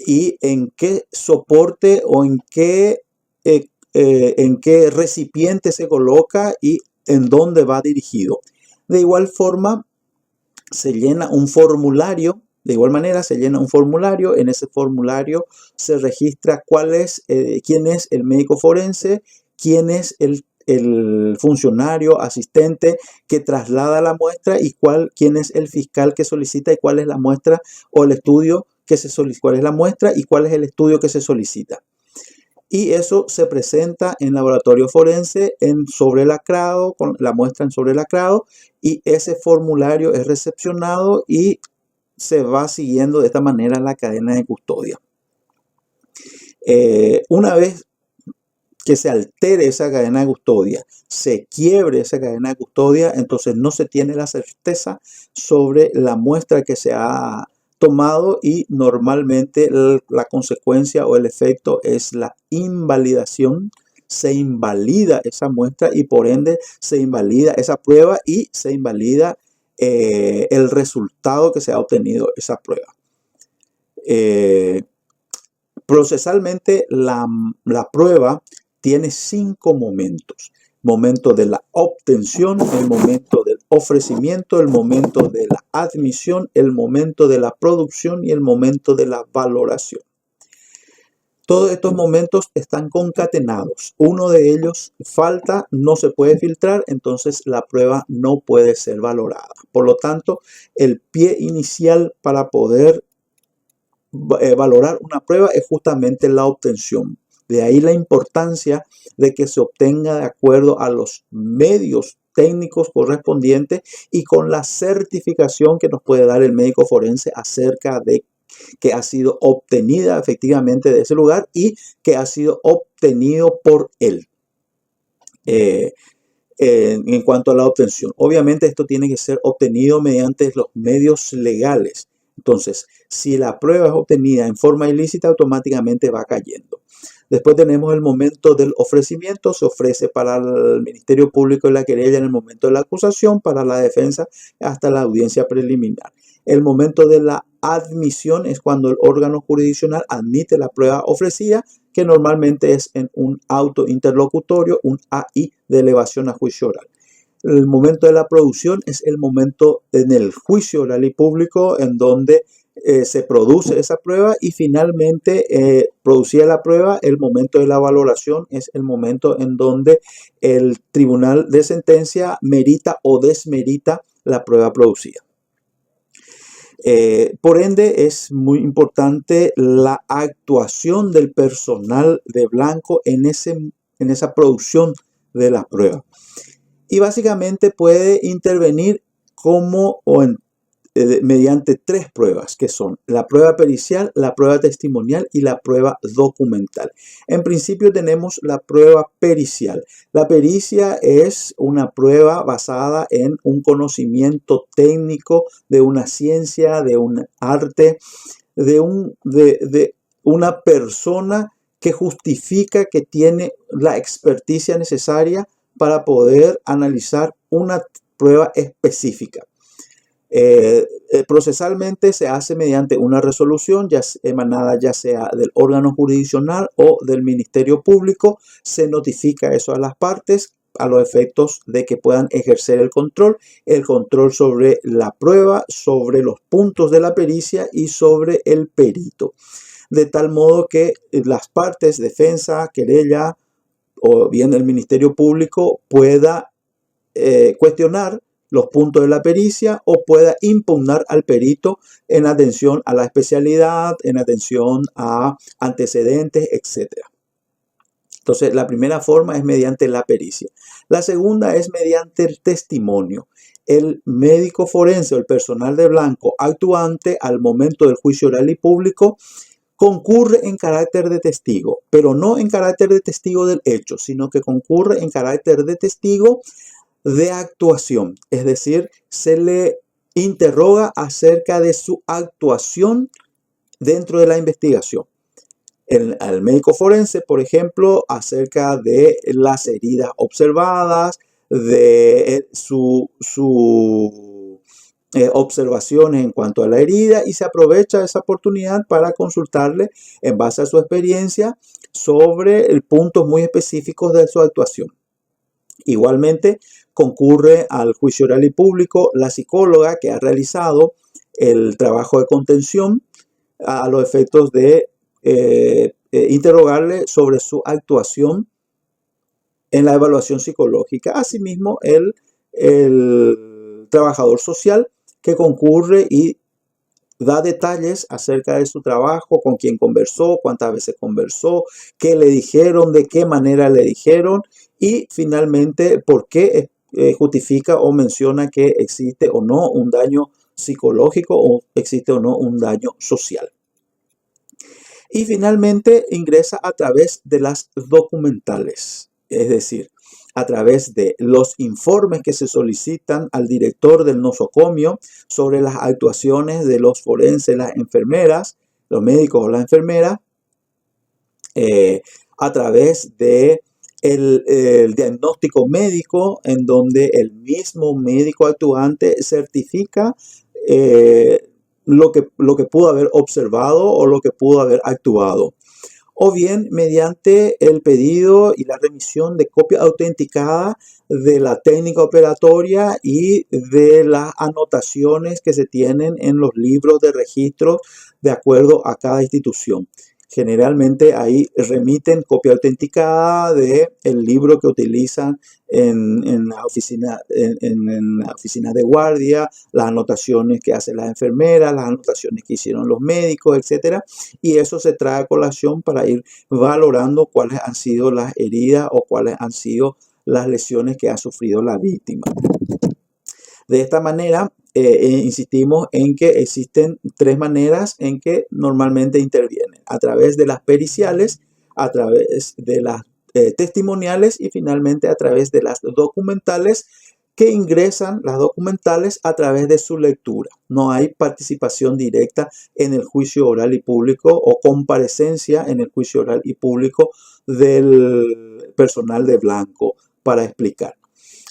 y en qué soporte o en qué recipiente se coloca y en dónde va dirigido. De igual forma, se llena un formulario. De igual manera, se llena un formulario. En ese formulario se registra quién es el médico forense, quién es el funcionario asistente que traslada la muestra y quién es el fiscal que solicita y cuál es la muestra o el estudio que se solicita, cuál es la muestra y cuál es el estudio que se solicita. Y eso se presenta en laboratorio forense en sobrelacrado, con la muestra en sobrelacrado, y ese formulario es recepcionado y se va siguiendo de esta manera la cadena de custodia. Una vez que se altere esa cadena de custodia, se quiebre esa cadena de custodia, entonces no se tiene la certeza sobre la muestra que se ha tomado y normalmente la consecuencia o el efecto es la invalidación. Se invalida esa muestra y por ende se invalida esa prueba y se invalida el resultado que se ha obtenido esa prueba. Procesalmente, la prueba tiene 5 momentos. Momento de la obtención, el momento del ofrecimiento, el momento de la admisión, el momento de la producción y el momento de la valoración. Todos estos momentos están concatenados. Uno de ellos falta, no se puede filtrar, entonces la prueba no puede ser valorada. Por lo tanto, el pie inicial para poder valorar una prueba es justamente la obtención. De ahí la importancia de que se obtenga de acuerdo a los medios técnicos correspondientes y con la certificación que nos puede dar el médico forense acerca de que ha sido obtenida efectivamente de ese lugar y que ha sido obtenido por él. En cuanto a la obtención, obviamente esto tiene que ser obtenido mediante los medios legales. Entonces, si la prueba es obtenida en forma ilícita, automáticamente va cayendo. Después tenemos el momento del ofrecimiento. Se ofrece para el Ministerio Público y la querella en el momento de la acusación, para la defensa hasta la audiencia preliminar. El momento de la admisión es cuando el órgano jurisdiccional admite la prueba ofrecida, que normalmente es en un auto interlocutorio, un AI de elevación a juicio oral. El momento de la producción es el momento en el juicio oral y público en donde se produce esa prueba y finalmente producida la prueba, el momento de la valoración es el momento en donde el tribunal de sentencia merita o desmerita la prueba producida. Por ende, es muy importante la actuación del personal de blanco en esa producción de la prueba. Y básicamente puede intervenir mediante 3 pruebas, que son la prueba pericial, la prueba testimonial y la prueba documental. En principio tenemos la prueba pericial. La pericia es una prueba basada en un conocimiento técnico de una ciencia, de un arte, de una persona que justifica que tiene la experticia necesaria para poder analizar una prueba específica. Procesalmente se hace mediante una resolución emanada ya sea del órgano jurisdiccional o del Ministerio Público. Se notifica eso a las partes a los efectos de que puedan ejercer el control sobre la prueba, sobre los puntos de la pericia y sobre el perito. De tal modo que las partes, defensa, querella o bien el Ministerio Público pueda cuestionar los puntos de la pericia o pueda impugnar al perito en atención a la especialidad, en atención a antecedentes, etc. Entonces, la primera forma es mediante la pericia. La segunda es mediante el testimonio. El médico forense o el personal de blanco actuante al momento del juicio oral y público concurre en carácter de testigo, pero no en carácter de testigo del hecho, sino que concurre en carácter de testigo de actuación, es decir, se le interroga acerca de su actuación dentro de la investigación. Al médico forense, por ejemplo, acerca de las heridas observadas, de sus observaciones en cuanto a la herida, y se aprovecha esa oportunidad para consultarle en base a su experiencia sobre puntos muy específicos de su actuación. Igualmente, concurre al juicio oral y público la psicóloga que ha realizado el trabajo de contención a los efectos de interrogarle sobre su actuación en la evaluación psicológica. Asimismo, el trabajador social que concurre y da detalles acerca de su trabajo, con quién conversó, cuántas veces conversó, qué le dijeron, de qué manera le dijeron y finalmente por qué justifica o menciona que existe o no un daño psicológico o existe o no un daño social. Y finalmente ingresa a través de las documentales, es decir, a través de los informes que se solicitan al director del nosocomio sobre las actuaciones de los forenses, las enfermeras, los médicos o las enfermeras, a través de el diagnóstico médico, en donde el mismo médico actuante certifica lo que pudo haber observado o lo que pudo haber actuado, o bien mediante el pedido y la remisión de copia autenticada de la técnica operatoria y de las anotaciones que se tienen en los libros de registro de acuerdo a cada institución. Generalmente ahí remiten copia autenticada del libro que utilizan en la oficina de guardia, las anotaciones que hacen las enfermeras, las anotaciones que hicieron los médicos, etcétera, y eso se trae a colación para ir valorando cuáles han sido las heridas o cuáles han sido las lesiones que ha sufrido la víctima. De esta manera, insistimos en que existen tres maneras en que normalmente intervienen: a través de las periciales, a través de las testimoniales y finalmente a través de las documentales, que ingresan las documentales a través de su lectura. No hay participación directa en el juicio oral y público o comparecencia en el juicio oral y público del personal de blanco para explicar.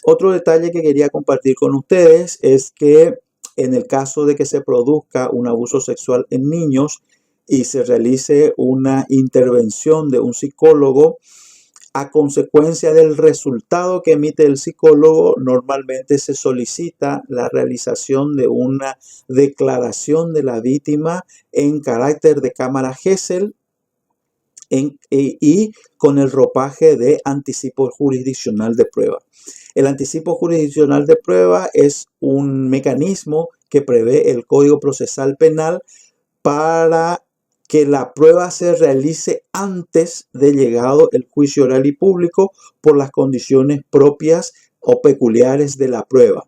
Otro detalle que quería compartir con ustedes es que en el caso de que se produzca un abuso sexual en niños y se realice una intervención de un psicólogo, a consecuencia del resultado que emite el psicólogo, normalmente se solicita la realización de una declaración de la víctima en carácter de cámara Gesell y con el ropaje de anticipo jurisdiccional de prueba. El anticipo jurisdiccional de prueba es un mecanismo que prevé el Código Procesal Penal para que la prueba se realice antes de llegado el juicio oral y público por las condiciones propias o peculiares de la prueba.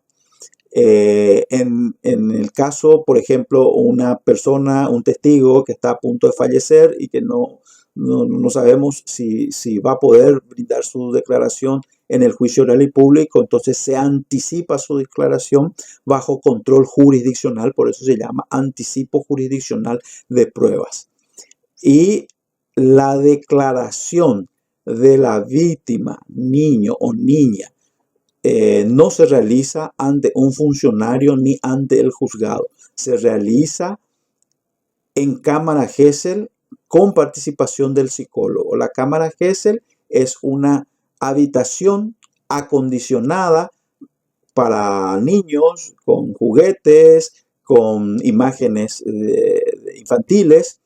En el caso, por ejemplo, una persona, un testigo que está a punto de fallecer y que no sabemos si va a poder brindar su declaración en el juicio oral y público, entonces se anticipa su declaración bajo control jurisdiccional, por eso se llama anticipo jurisdiccional de pruebas. Y la declaración de la víctima, niño o niña, no se realiza ante un funcionario ni ante el juzgado. Se realiza en cámara Gesell con participación del psicólogo. La cámara Gesell es una habitación acondicionada para niños con juguetes, con imágenes infantiles,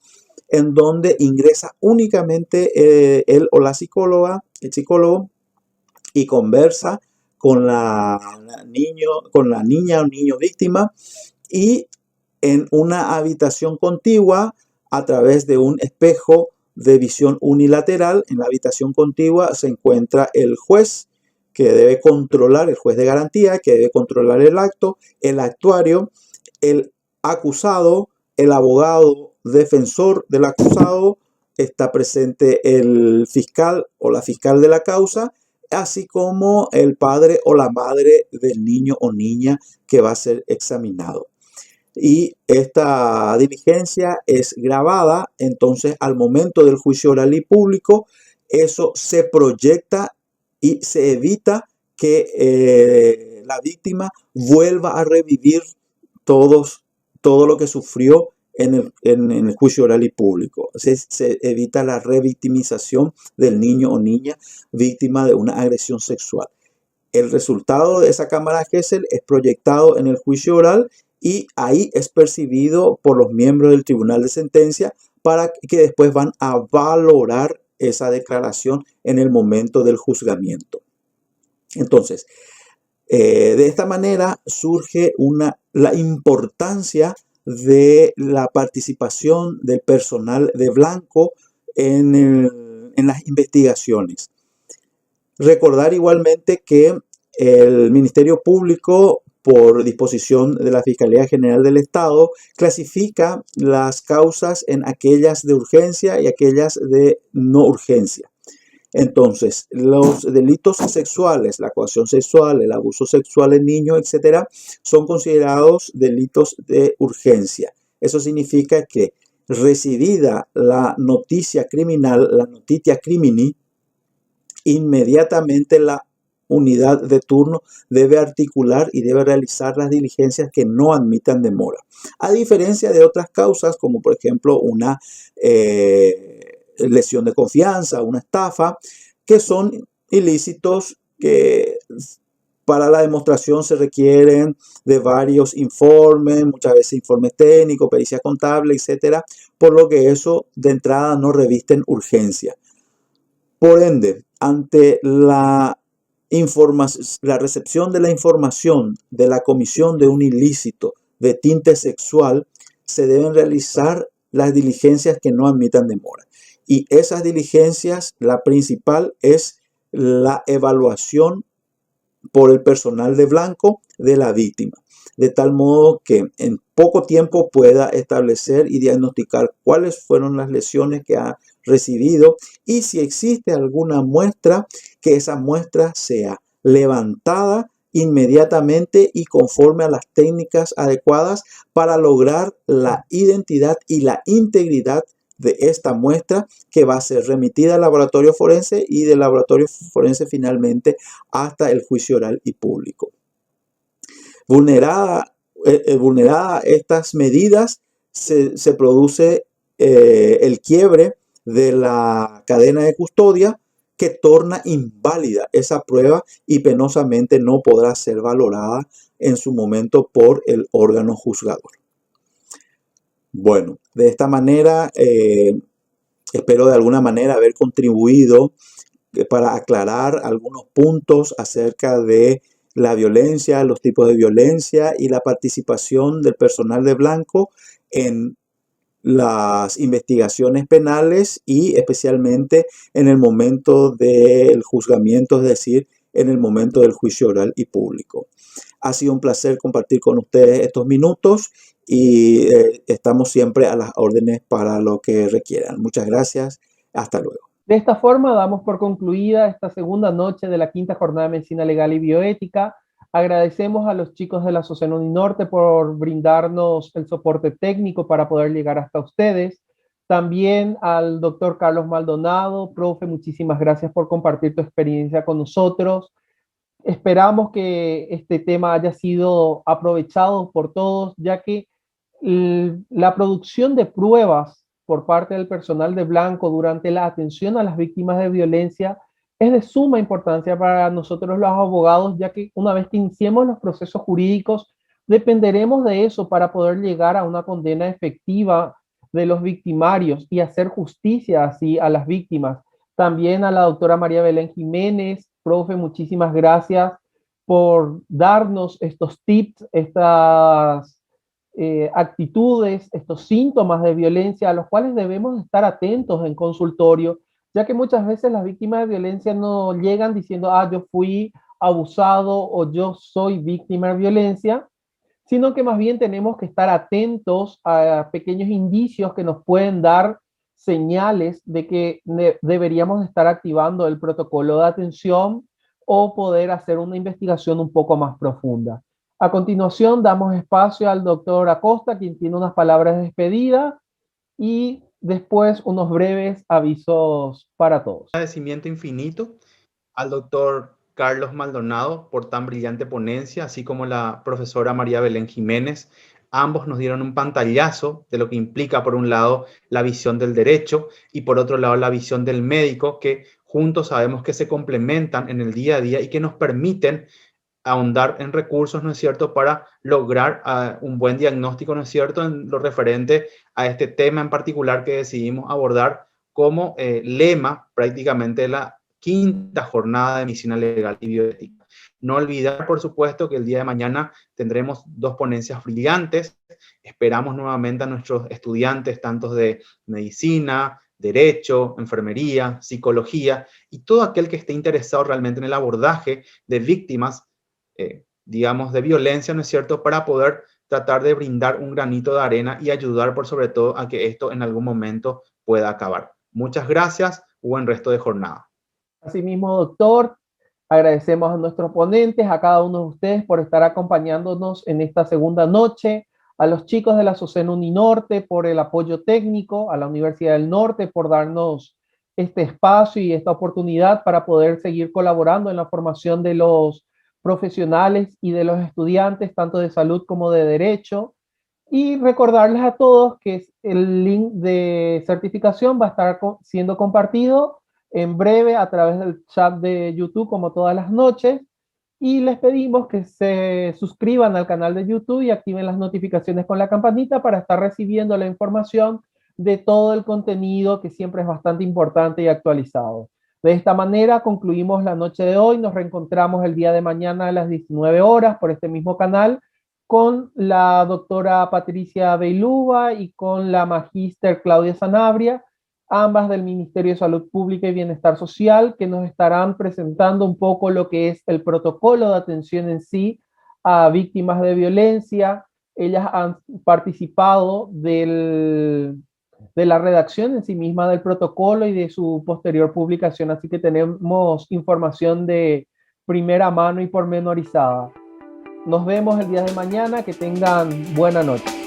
en donde ingresa únicamente él o la psicóloga, el psicólogo, y conversa con la niña o niño víctima, y en una habitación contigua, a través de un espejo de visión unilateral, en la habitación contigua se encuentra el juez que debe controlar, el juez de garantía que debe controlar el acto, el actuario, el acusado, el abogado defensor del acusado, está presente el fiscal o la fiscal de la causa, así como el padre o la madre del niño o niña que va a ser examinado. Y esta diligencia es grabada, entonces al momento del juicio oral y público, eso se proyecta y se evita que la víctima vuelva a revivir todo lo que sufrió en el juicio oral y público. Se evita la revictimización del niño o niña víctima de una agresión sexual. El resultado de esa cámara Gesell es proyectado en el juicio oral y ahí es percibido por los miembros del tribunal de sentencia para que después van a valorar esa declaración en el momento del juzgamiento. Entonces, de esta manera surge la importancia de la participación del personal de blanco en las investigaciones. Recordar igualmente que el Ministerio Público, por disposición de la Fiscalía General del Estado, clasifica las causas en aquellas de urgencia y aquellas de no urgencia. Entonces, los delitos sexuales, la coacción sexual, el abuso sexual en niños, etcétera, son considerados delitos de urgencia. Eso significa que recibida la noticia criminal, la notitia crimini, inmediatamente la unidad de turno debe articular y debe realizar las diligencias que no admitan demora. A diferencia de otras causas, como por ejemplo una lesión de confianza, una estafa, que son ilícitos que para la demostración se requieren de varios informes, muchas veces informes técnicos, pericia contable, etcétera, por lo que eso de entrada no revisten urgencia. Por ende, ante la recepción de la información de la comisión de un ilícito de tinte sexual, se deben realizar las diligencias que no admitan demora. Y esas diligencias, la principal es la evaluación por el personal de blanco de la víctima, de tal modo que en poco tiempo pueda establecer y diagnosticar cuáles fueron las lesiones que ha recibido y si existe alguna muestra, que esa muestra sea levantada inmediatamente y conforme a las técnicas adecuadas para lograr la identidad y la integridad de esta muestra, que va a ser remitida al laboratorio forense y del laboratorio forense finalmente hasta el juicio oral y público. Vulnerada estas medidas, se produce el quiebre de la cadena de custodia, que torna inválida esa prueba y penosamente no podrá ser valorada en su momento por el órgano juzgador. Bueno, de esta manera espero de alguna manera haber contribuido para aclarar algunos puntos acerca de la violencia, los tipos de violencia y la participación del personal de blanco en las investigaciones penales y especialmente en el momento del juzgamiento, es decir, en el momento del juicio oral y público. Ha sido un placer compartir con ustedes estos minutos y estamos siempre a las órdenes para lo que requieran. Muchas gracias. Hasta luego. De esta forma damos por concluida esta segunda noche de la quinta jornada de Medicina Legal y Bioética. Agradecemos a los chicos de la Asociación Uninorte por brindarnos el soporte técnico para poder llegar hasta ustedes. También al doctor Carlos Maldonado, profe, muchísimas gracias por compartir tu experiencia con nosotros. Esperamos que este tema haya sido aprovechado por todos, ya que la producción de pruebas por parte del personal de blanco durante la atención a las víctimas de violencia es de suma importancia para nosotros los abogados, ya que una vez que iniciemos los procesos jurídicos, dependeremos de eso para poder llegar a una condena efectiva de los victimarios y hacer justicia así a las víctimas. También a la doctora María Belén Jiménez, profe, muchísimas gracias por darnos estos tips, estas actitudes, estos síntomas de violencia a los cuales debemos estar atentos en consultorio, ya que muchas veces las víctimas de violencia no llegan diciendo, yo fui abusado o yo soy víctima de violencia, sino que más bien tenemos que estar atentos a pequeños indicios que nos pueden dar señales de que deberíamos estar activando el protocolo de atención o poder hacer una investigación un poco más profunda. A continuación, damos espacio al doctor Acosta, quien tiene unas palabras de despedida y después unos breves avisos para todos. Agradecimiento infinito al doctor Carlos Maldonado por tan brillante ponencia, así como la profesora María Belén Jiménez. Ambos nos dieron un pantallazo de lo que implica, por un lado, la visión del derecho y por otro lado, la visión del médico, que juntos sabemos que se complementan en el día a día y que nos permiten ahondar en recursos, ¿no es cierto?, para lograr un buen diagnóstico, ¿no es cierto?, en lo referente a este tema en particular que decidimos abordar como lema prácticamente de la quinta jornada de Medicina Legal y Bioética. No olvidar, por supuesto, que el día de mañana tendremos 2 ponencias brillantes. Esperamos nuevamente a nuestros estudiantes, tanto de medicina, derecho, enfermería, psicología y todo aquel que esté interesado realmente en el abordaje de víctimas, digamos, de violencia, ¿no es cierto?, para poder tratar de brindar un granito de arena y ayudar, por sobre todo, a que esto en algún momento pueda acabar. Muchas gracias, buen resto de jornada. Asimismo, doctor, agradecemos a nuestros ponentes, a cada uno de ustedes por estar acompañándonos en esta segunda noche, a los chicos de la Asociación Uninorte por el apoyo técnico, a la Universidad del Norte por darnos este espacio y esta oportunidad para poder seguir colaborando en la formación de los profesionales y de los estudiantes, tanto de salud como de derecho. Y recordarles a todos que el link de certificación va a estar siendo compartido en breve a través del chat de YouTube, como todas las noches. Y les pedimos que se suscriban al canal de YouTube y activen las notificaciones con la campanita para estar recibiendo la información de todo el contenido que siempre es bastante importante y actualizado. De esta manera concluimos la noche de hoy. Nos reencontramos el día de mañana a las 19 horas por este mismo canal con la doctora Patricia Beiluba y con la magíster Claudia Sanabria, ambas del Ministerio de Salud Pública y Bienestar Social, que nos estarán presentando un poco lo que es el protocolo de atención en sí a víctimas de violencia. Ellas han participado de la redacción en sí misma del protocolo y de su posterior publicación, así que tenemos información de primera mano y pormenorizada. Nos vemos el día de mañana, que tengan buena noche.